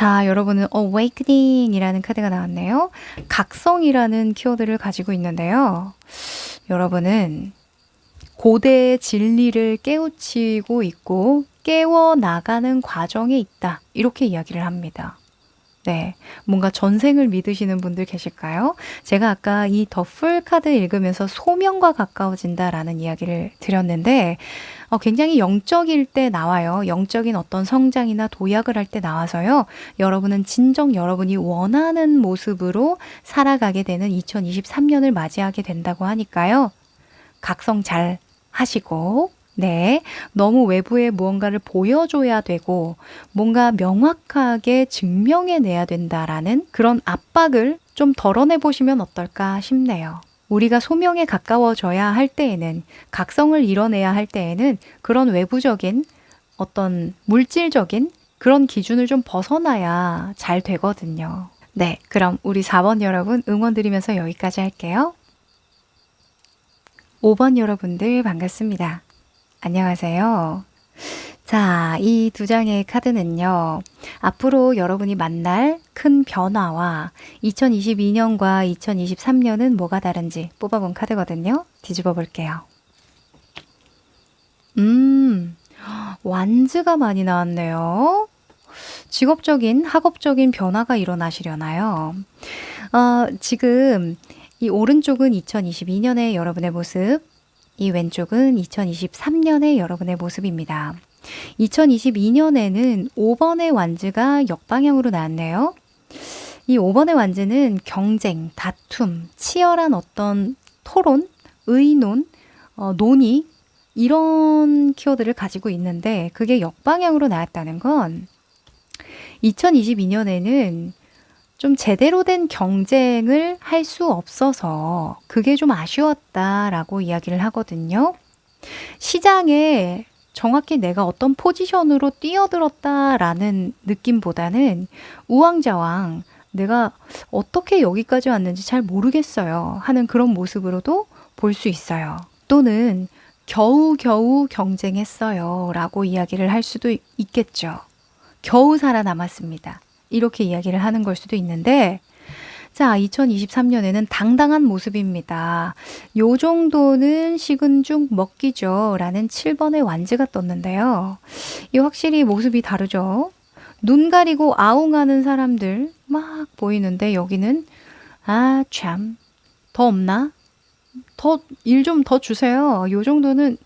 자, 여러분은 awakening이라는 카드가 나왔네요. 각성이라는 키워드를 가지고 있는데요. 여러분은 고대의 진리를 깨우치고 있고 깨워나가는 과정에 있다. 이렇게 이야기를 합니다. 네, 뭔가 전생을 믿으시는 분들 계실까요? 제가 아까 이 더 풀 카드 읽으면서 소명과 가까워진다라는 이야기를 드렸는데 굉장히 영적일 때 나와요. 영적인 어떤 성장이나 도약을 할 때 나와서요. 여러분은 진정 여러분이 원하는 모습으로 살아가게 되는 2023년을 맞이하게 된다고 하니까요. 각성 잘 하시고 네, 너무 외부에 무언가를 보여줘야 되고 뭔가 명확하게 증명해내야 된다라는 그런 압박을 좀 덜어내 보시면 어떨까 싶네요. 우리가 소명에 가까워져야 할 때에는, 각성을 이뤄내야 할 때에는 그런 외부적인 어떤 물질적인 그런 기준을 좀 벗어나야 잘 되거든요. 네, 그럼 우리 4번 여러분 응원 드리면서 여기까지 할게요. 5번 여러분들 반갑습니다. 안녕하세요. 자, 이 두 장의 카드는요. 앞으로 여러분이 만날 큰 변화와 2022년과 2023년은 뭐가 다른지 뽑아본 카드거든요. 뒤집어 볼게요. 완즈가 많이 나왔네요. 직업적인, 학업적인 변화가 일어나시려나요? 지금 이 오른쪽은 2022년의 여러분의 모습, 이 왼쪽은 2023년의 여러분의 모습입니다. 2022년에는 5번의 완즈가 역방향으로 나왔네요. 이 5번의 완즈는 경쟁, 다툼, 치열한 어떤 토론, 의논, 논의 이런 키워드를 가지고 있는데 그게 역방향으로 나왔다는 건 2022년에는 좀 제대로 된 경쟁을 할 수 없어서 그게 좀 아쉬웠다라고 이야기를 하거든요. 시장에 정확히 내가 어떤 포지션으로 뛰어들었다라는 느낌보다는 우왕좌왕 내가 어떻게 여기까지 왔는지 잘 모르겠어요 하는 그런 모습으로도 볼 수 있어요. 또는 겨우겨우 경쟁했어요 라고 이야기를 할 수도 있겠죠. 겨우 살아남았습니다. 이렇게 이야기를 하는 걸 수도 있는데 자, 2023년에는 당당한 모습입니다. 요 정도는 식은 죽 먹기죠 라는 7번의 완즈가 떴는데요. 이 확실히 모습이 다르죠. 눈 가리고 아웅하는 사람들 막 보이는데 여기는 아, 참, 더 없나? 더 일 좀 더 주세요. 요 정도는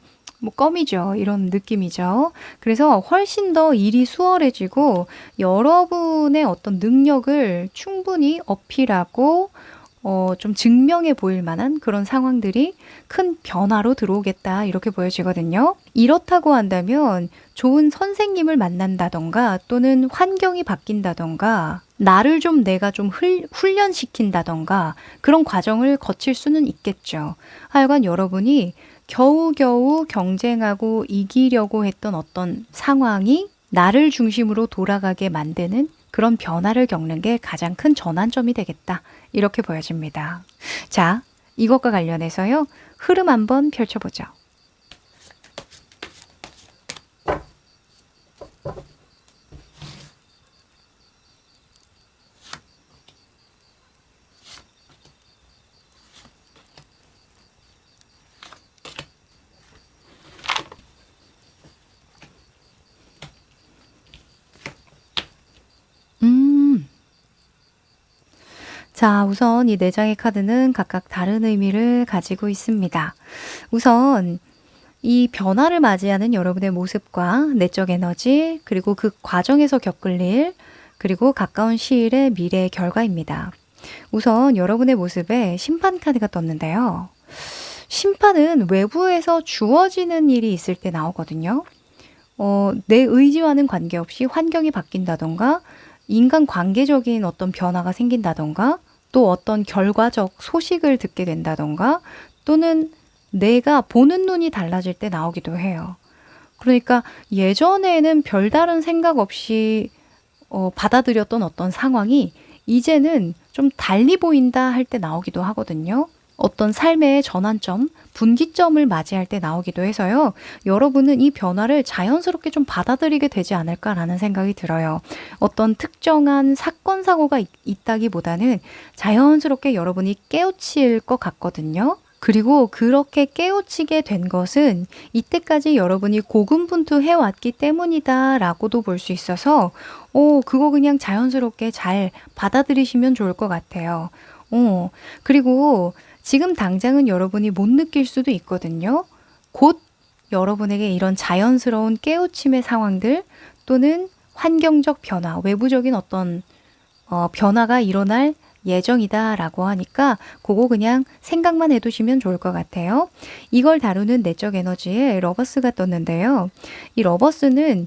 뭐 껌이죠. 이런 느낌이죠. 그래서 훨씬 더 일이 수월해지고 여러분의 어떤 능력을 충분히 어필하고 좀 증명해 보일 만한 그런 상황들이 큰 변화로 들어오겠다 이렇게 보여지거든요. 이렇다고 한다면 좋은 선생님을 만난다던가 또는 환경이 바뀐다던가 나를 좀 내가 좀 훈련시킨다던가 그런 과정을 거칠 수는 있겠죠. 하여간 여러분이 겨우겨우 경쟁하고 이기려고 했던 어떤 상황이 나를 중심으로 돌아가게 만드는 그런 변화를 겪는 게 가장 큰 전환점이 되겠다. 이렇게 보여집니다. 자, 이것과 관련해서요. 흐름 한번 펼쳐보죠. 자, 우선 이 네 장의 카드는 각각 다른 의미를 가지고 있습니다. 우선 이 변화를 맞이하는 여러분의 모습과 내적 에너지, 그리고 그 과정에서 겪을 일, 그리고 가까운 시일의 미래의 결과입니다. 우선 여러분의 모습에 심판 카드가 떴는데요. 심판은 외부에서 주어지는 일이 있을 때 나오거든요. 내 의지와는 관계없이 환경이 바뀐다던가, 인간 관계적인 어떤 변화가 생긴다던가, 또 어떤 결과적 소식을 듣게 된다던가, 또는 내가 보는 눈이 달라질 때 나오기도 해요. 그러니까 예전에는 별다른 생각 없이 받아들였던 어떤 상황이 이제는 좀 달리 보인다 할 때 나오기도 하거든요. 어떤 삶의 전환점, 분기점을 맞이할 때 나오기도 해서요. 여러분은 이 변화를 자연스럽게 좀 받아들이게 되지 않을까라는 생각이 들어요. 어떤 특정한 사건, 사고가 있다기보다는 자연스럽게 여러분이 깨우칠 것 같거든요. 그리고 그렇게 깨우치게 된 것은 이때까지 여러분이 고군분투해 왔기 때문이다라고도 볼 수 있어서 그거 그냥 자연스럽게 잘 받아들이시면 좋을 것 같아요. 그리고 지금 당장은 여러분이 못 느낄 수도 있거든요. 곧 여러분에게 이런 자연스러운 깨우침의 상황들 또는 환경적 변화, 외부적인 어떤 변화가 일어날 예정이다라고 하니까 그거 그냥 생각만 해두시면 좋을 것 같아요. 이걸 다루는 내적 에너지에 러버스가 떴는데요. 이 러버스는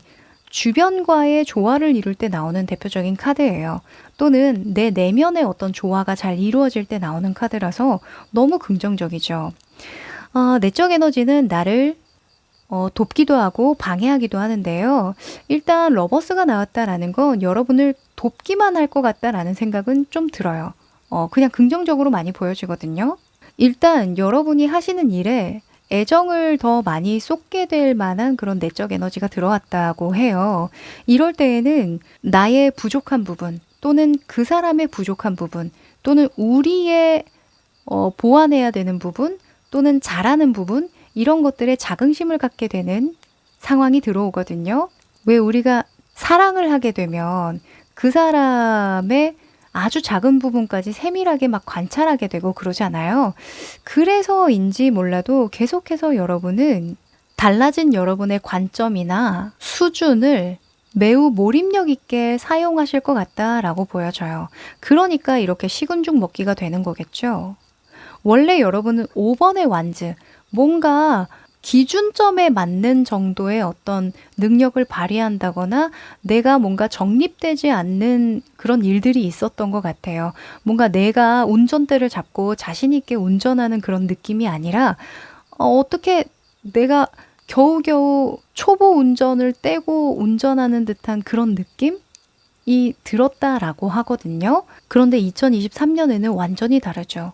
주변과의 조화를 이룰 때 나오는 대표적인 카드예요. 또는 내 내면의 어떤 조화가 잘 이루어질 때 나오는 카드라서 너무 긍정적이죠. 내적 에너지는 나를 돕기도 하고 방해하기도 하는데요. 일단 러버스가 나왔다라는 건 여러분을 돕기만 할 것 같다라는 생각은 좀 들어요. 그냥 긍정적으로 많이 보여지거든요. 일단 여러분이 하시는 일에 애정을 더 많이 쏟게 될 만한 그런 내적 에너지가 들어왔다고 해요. 이럴 때에는 나의 부족한 부분 또는 그 사람의 부족한 부분 또는 우리의 보완해야 되는 부분 또는 잘하는 부분 이런 것들에 자긍심을 갖게 되는 상황이 들어오거든요. 왜 우리가 사랑을 하게 되면 그 사람의 아주 작은 부분까지 세밀하게 막 관찰하게 되고 그러잖아요. 그래서인지 몰라도 계속해서 여러분은 달라진 여러분의 관점이나 수준을 매우 몰입력 있게 사용하실 것 같다라고 보여져요. 그러니까 이렇게 식은죽 먹기가 되는 거겠죠. 원래 여러분은 5번의 완즈, 뭔가 기준점에 맞는 정도의 어떤 능력을 발휘한다거나 내가 뭔가 정립되지 않는 그런 일들이 있었던 것 같아요. 뭔가 내가 운전대를 잡고 자신 있게 운전하는 그런 느낌이 아니라 어떻게 내가 겨우겨우 초보 운전을 떼고 운전하는 듯한 그런 느낌이 들었다라고 하거든요. 그런데 2023년에는 완전히 다르죠.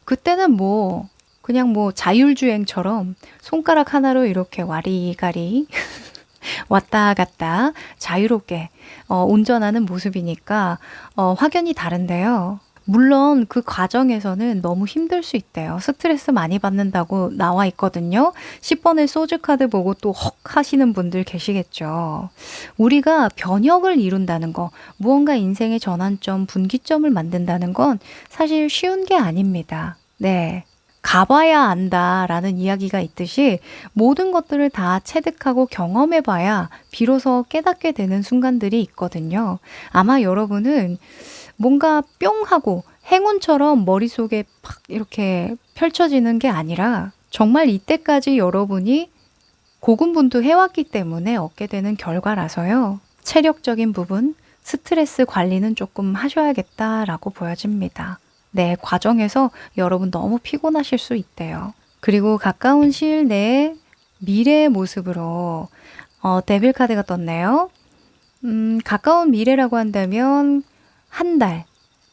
그때는 그냥 자율주행처럼 손가락 하나로 이렇게 와리가리 왔다 갔다 자유롭게 운전하는 모습이니까 확연히 다른데요. 물론 그 과정에서는 너무 힘들 수 있대요. 스트레스 많이 받는다고 나와 있거든요. 10번의 소주 카드 보고 또 헉 하시는 분들 계시겠죠. 우리가 변혁을 이룬다는 거, 무언가 인생의 전환점, 분기점을 만든다는 건 사실 쉬운 게 아닙니다. 네. 가봐야 안다라는 이야기가 있듯이 모든 것들을 다 체득하고 경험해봐야 비로소 깨닫게 되는 순간들이 있거든요. 아마 여러분은 뭔가 뿅 하고 행운처럼 머릿속에 팍 이렇게 펼쳐지는 게 아니라 정말 이때까지 여러분이 고군분투해왔기 때문에 얻게 되는 결과라서요. 체력적인 부분, 스트레스 관리는 조금 하셔야겠다라고 보여집니다. 네, 과정에서 여러분 너무 피곤하실 수 있대요. 그리고 가까운 시일 내에 미래의 모습으로 데빌 카드가 떴네요. 가까운 미래라고 한다면 한 달,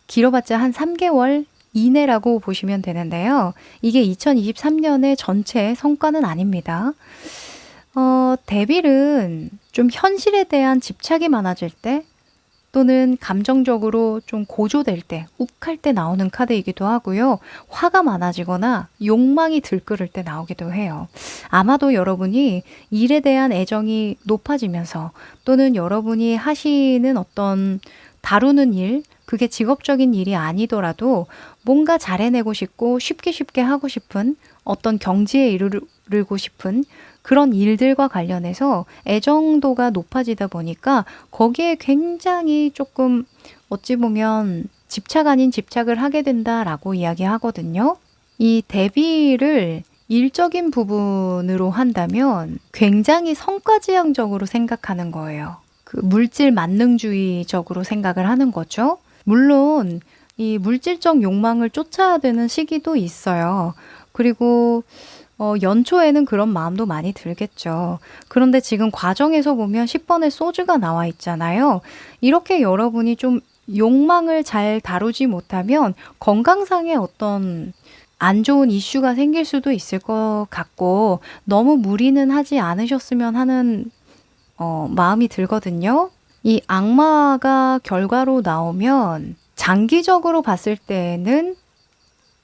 길어봤자 한 3개월 이내라고 보시면 되는데요. 이게 2023년의 전체 성과는 아닙니다. 데빌은 좀 현실에 대한 집착이 많아질 때 또는 감정적으로 좀 고조될 때, 욱할 때 나오는 카드이기도 하고요. 화가 많아지거나 욕망이 들끓을 때 나오기도 해요. 아마도 여러분이 일에 대한 애정이 높아지면서 또는 여러분이 하시는 어떤 다루는 일, 그게 직업적인 일이 아니더라도 뭔가 잘해내고 싶고 쉽게 쉽게 하고 싶은 어떤 경지에 이르고 싶은 그런 일들과 관련해서 애정도가 높아지다 보니까 거기에 굉장히 조금 어찌 보면 집착 아닌 집착을 하게 된다라고 이야기하거든요. 이 대비를 일적인 부분으로 한다면 굉장히 성과지향적으로 생각하는 거예요. 그 물질 만능주의적으로 생각을 하는 거죠. 물론 이 물질적 욕망을 쫓아야 되는 시기도 있어요. 그리고 연초에는 그런 마음도 많이 들겠죠. 그런데 지금 과정에서 보면 10번의 소주가 나와 있잖아요. 이렇게 여러분이 좀 욕망을 잘 다루지 못하면 건강상의 어떤 안 좋은 이슈가 생길 수도 있을 것 같고 너무 무리는 하지 않으셨으면 하는 마음이 들거든요. 이 악마가 결과로 나오면 장기적으로 봤을 때는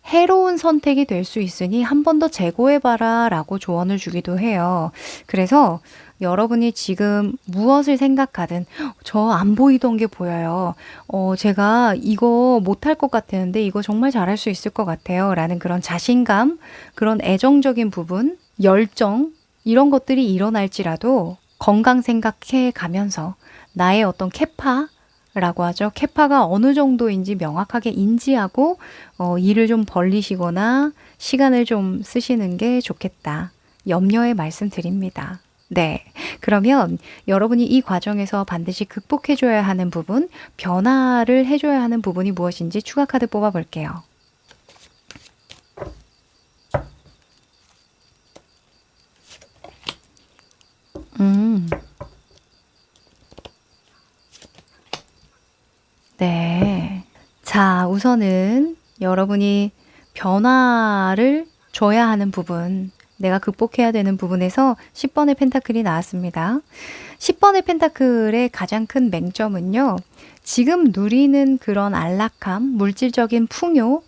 해로운 선택이 될 수 있으니 한 번 더 재고해봐라 라고 조언을 주기도 해요. 그래서 여러분이 지금 무엇을 생각하든 저 안 보이던 게 보여요. 제가 이거 못할 것 같았는데 이거 정말 잘할 수 있을 것 같아요. 라는 그런 자신감, 그런 애정적인 부분, 열정 이런 것들이 일어날지라도 건강 생각해 가면서 나의 어떤 캐파라고 하죠. 캐파가 어느 정도인지 명확하게 인지하고 일을 좀 벌리시거나 시간을 좀 쓰시는 게 좋겠다. 염려의 말씀드립니다. 네. 그러면 여러분이 이 과정에서 반드시 극복해줘야 하는 부분, 변화를 해줘야 하는 부분이 무엇인지 추가 카드 뽑아볼게요. 네. 자, 우선은 여러분이 변화를 줘야 하는 부분, 내가 극복해야 되는 부분에서 10번의 펜타클이 나왔습니다. 10번의 펜타클의 가장 큰 맹점은요. 지금 누리는 그런 안락함, 물질적인 풍요,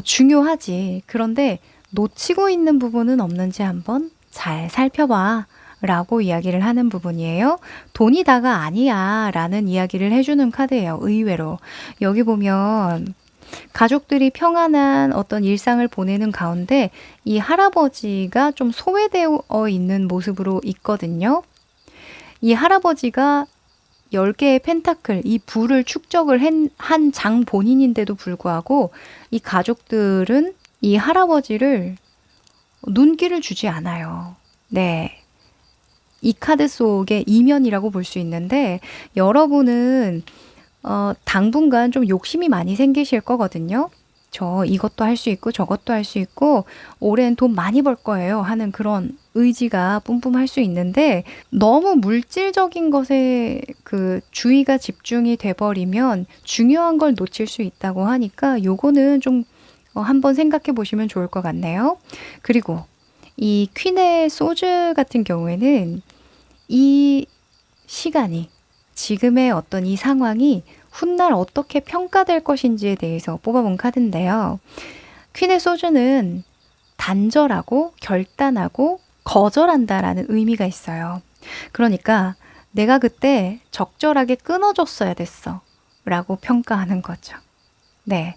중요하지. 그런데 놓치고 있는 부분은 없는지 한번 잘 살펴봐. 라고 이야기를 하는 부분이에요. 돈이 다가 아니야 라는 이야기를 해주는 카드예요. 의외로. 여기 보면 가족들이 평안한 어떤 일상을 보내는 가운데 이 할아버지가 좀 소외되어 있는 모습으로 있거든요. 이 할아버지가 10개의 펜타클, 이 부를 축적을 한 장 본인인데도 불구하고 이 가족들은 이 할아버지를 눈길을 주지 않아요. 네. 이 카드 속의 이면이라고 볼 수 있는데 여러분은 당분간 좀 욕심이 많이 생기실 거거든요. 저 이것도 할 수 있고 저것도 할 수 있고 올해는 돈 많이 벌 거예요 하는 그런 의지가 뿜뿜할 수 있는데 너무 물질적인 것에 그 주의가 집중이 돼버리면 중요한 걸 놓칠 수 있다고 하니까 요거는 좀 한번 생각해 보시면 좋을 것 같네요. 그리고 이 퀸의 소즈 같은 경우에는 이 시간이 지금의 어떤 이 상황이 훗날 어떻게 평가될 것인지에 대해서 뽑아본 카드인데요. 퀸의 소주는 단절하고 결단하고 거절한다라는 의미가 있어요. 그러니까 내가 그때 적절하게 끊어줬어야 됐어 라고 평가하는 거죠. 네.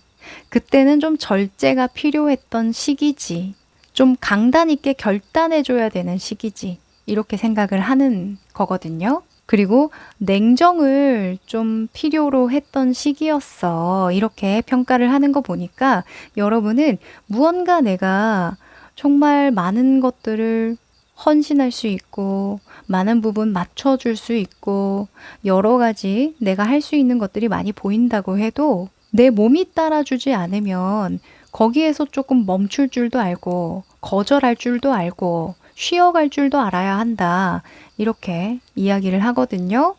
그때는 좀 절제가 필요했던 시기지. 좀 강단 있게 결단해줘야 되는 시기지. 이렇게 생각을 하는 거거든요. 그리고 냉정을 좀 필요로 했던 시기였어. 이렇게 평가를 하는 거 보니까 여러분은 무언가 내가 정말 많은 것들을 헌신할 수 있고 많은 부분 맞춰줄 수 있고 여러 가지 내가 할 수 있는 것들이 많이 보인다고 해도 내 몸이 따라주지 않으면 거기에서 조금 멈출 줄도 알고 거절할 줄도 알고 쉬어갈 줄도 알아야 한다. 이렇게 이야기를 하거든요.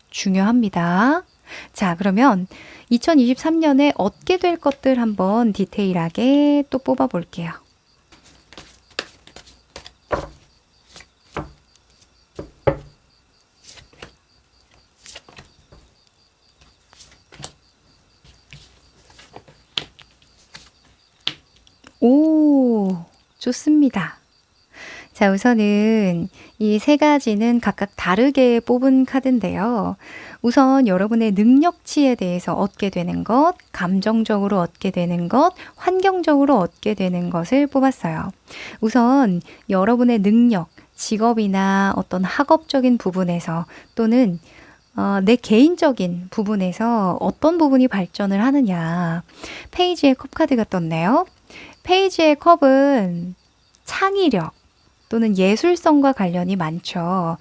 중요합니다. 자, 그러면 2023년에 얻게 될 것들 한번 디테일하게 또 뽑아 볼게요. 오, 좋습니다. 자, 우선은 이 세 가지는 각각 다르게 뽑은 카드인데요. 우선 여러분의 능력치에 대해서 얻게 되는 것, 감정적으로 얻게 되는 것, 환경적으로 얻게 되는 것을 뽑았어요. 우선 여러분의 능력, 직업이나 어떤 학업적인 부분에서 또는 내 개인적인 부분에서 어떤 부분이 발전을 하느냐. 페이지에 컵 카드가 떴네요. 페이지의 컵은 창의력, 또는 예술성과 관련이 많죠.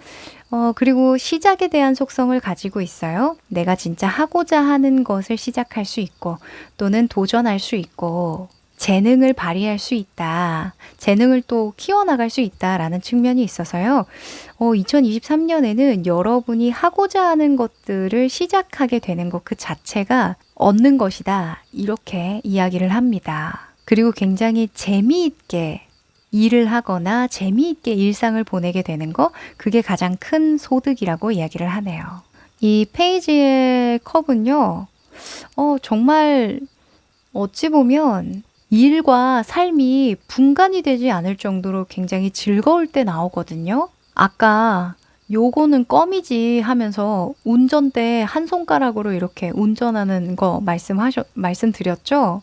그리고 시작에 대한 속성을 가지고 있어요. 내가 진짜 하고자 하는 것을 시작할 수 있고 또는 도전할 수 있고 재능을 발휘할 수 있다. 재능을 또 키워나갈 수 있다라는 측면이 있어서요. 2023년에는 여러분이 하고자 하는 것들을 시작하게 되는 것 그 자체가 얻는 것이다. 이렇게 이야기를 합니다. 그리고 굉장히 재미있게 일을 하거나 재미있게 일상을 보내게 되는 거, 그게 가장 큰 소득이라고 이야기를 하네요. 이 페이지의 컵은요, 정말 어찌 보면 일과 삶이 분간이 되지 않을 정도로 굉장히 즐거울 때 나오거든요. 아까 요거는 껌이지 하면서 운전대 한 손가락으로 이렇게 운전하는 거 말씀드렸죠?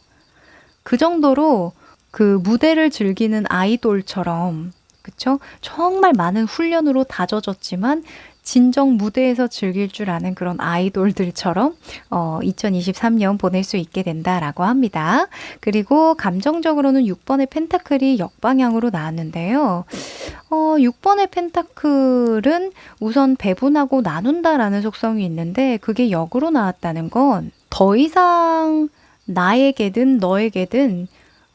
그 정도로 그 무대를 즐기는 아이돌처럼, 그쵸? 정말 많은 훈련으로 다져졌지만 진정 무대에서 즐길 줄 아는 그런 아이돌들처럼 2023년 보낼 수 있게 된다라고 합니다. 그리고 감정적으로는 6번의 펜타클이 역방향으로 나왔는데요. 6번의 펜타클은 우선 배분하고 나눈다라는 속성이 있는데, 그게 역으로 나왔다는 건 더 이상 나에게든 너에게든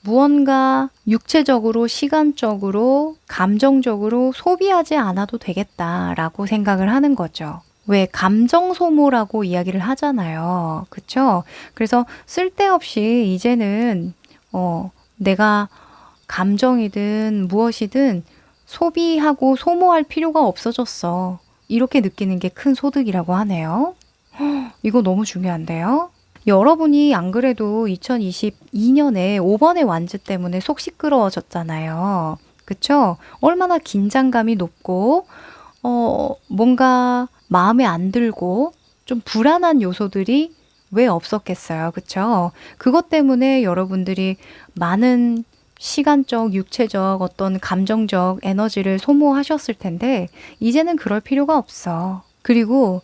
무언가 육체적으로, 시간적으로, 감정적으로 소비하지 않아도 되겠다라고 생각을 하는 거죠. 왜 감정 소모라고 이야기를 하잖아요. 그쵸? 그래서 쓸데없이 이제는 내가 감정이든 무엇이든 소비하고 소모할 필요가 없어졌어. 이렇게 느끼는 게 큰 소득이라고 하네요. 이거 너무 중요한데요? 여러분이 안 그래도 2022년에 5번의 완즈 때문에 속 시끄러워졌잖아요. 그쵸? 얼마나 긴장감이 높고, 뭔가 마음에 안 들고, 좀 불안한 요소들이 왜 없었겠어요. 그쵸? 그것 때문에 여러분들이 많은 시간적, 육체적, 어떤 감정적 에너지를 소모하셨을 텐데, 이제는 그럴 필요가 없어. 그리고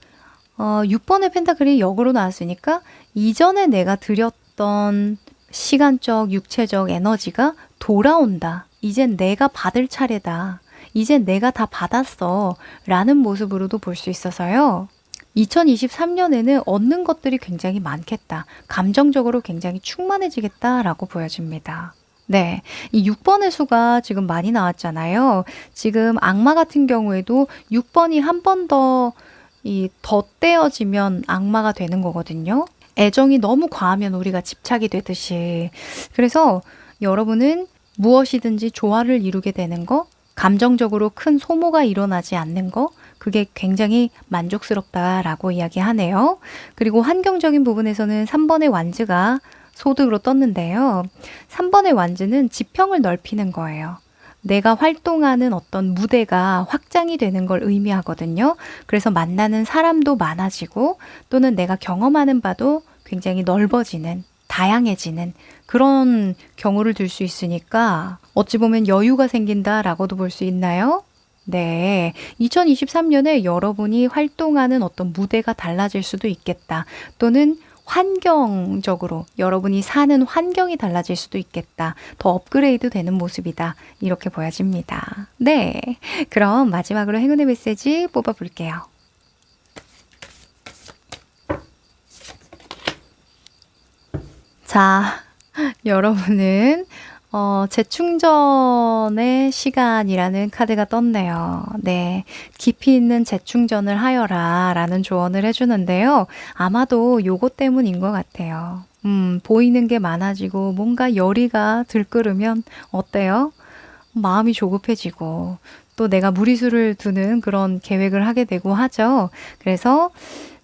6번의 펜타클이 역으로 나왔으니까 이전에 내가 드렸던 시간적, 육체적 에너지가 돌아온다. 이젠 내가 받을 차례다. 이젠 내가 다 받았어. 라는 모습으로도 볼 수 있어서요. 2023년에는 얻는 것들이 굉장히 많겠다. 감정적으로 굉장히 충만해지겠다라고 보여집니다. 네, 이 6번의 수가 지금 많이 나왔잖아요. 지금 악마 같은 경우에도 6번이 한 번 더 덧대어지면 악마가 되는 거거든요. 애정이 너무 과하면 우리가 집착이 되듯이. 그래서 여러분은 무엇이든지 조화를 이루게 되는 거, 감정적으로 큰 소모가 일어나지 않는 거, 그게 굉장히 만족스럽다라고 이야기하네요. 그리고 환경적인 부분에서는 3번의 완즈가 소득으로 떴는데요. 3번의 완즈는 지평을 넓히는 거예요. 내가 활동하는 어떤 무대가 확장이 되는 걸 의미하거든요. 그래서 만나는 사람도 많아지고, 또는 내가 경험하는 바도 굉장히 넓어지는, 다양해지는 그런 경우를 들 수 있으니까 어찌 보면 여유가 생긴다라고도 볼 수 있나요? 네, 2023년에 여러분이 활동하는 어떤 무대가 달라질 수도 있겠다. 또는 환경적으로 여러분이 사는 환경이 달라질 수도 있겠다. 더 업그레이드 되는 모습이다. 이렇게 보여집니다. 네, 그럼 마지막으로 행운의 메시지 뽑아볼게요. 자, 여러분은 재충전의 시간이라는 카드가 떴네요. 네, 깊이 있는 재충전을 하여라 라는 조언을 해주는데요. 아마도 요거 때문인 것 같아요. 보이는 게 많아지고 뭔가 열의가 들끓으면 어때요? 마음이 조급해지고 또 내가 무리수를 두는 그런 계획을 하게 되고 하죠. 그래서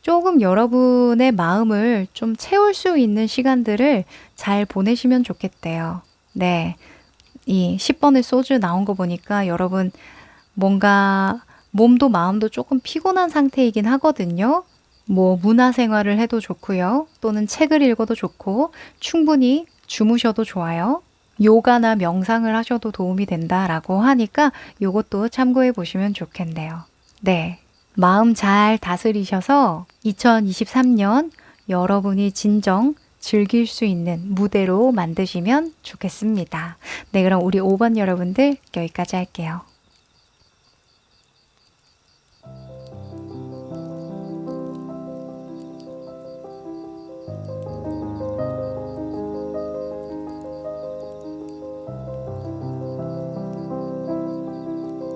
조금 여러분의 마음을 좀 채울 수 있는 시간들을 잘 보내시면 좋겠대요. 네, 이 10번의 소주 나온 거 보니까 여러분 뭔가 몸도 마음도 조금 피곤한 상태이긴 하거든요. 뭐 문화생활을 해도 좋고요. 또는 책을 읽어도 좋고 충분히 주무셔도 좋아요. 요가나 명상을 하셔도 도움이 된다라고 하니까 요것도 참고해 보시면 좋겠네요. 네, 마음 잘 다스리셔서 2023년 여러분이 진정 즐길 수 있는 무대로 만드시면 좋겠습니다. 네, 그럼 우리 5번 여러분들 여기까지 할게요.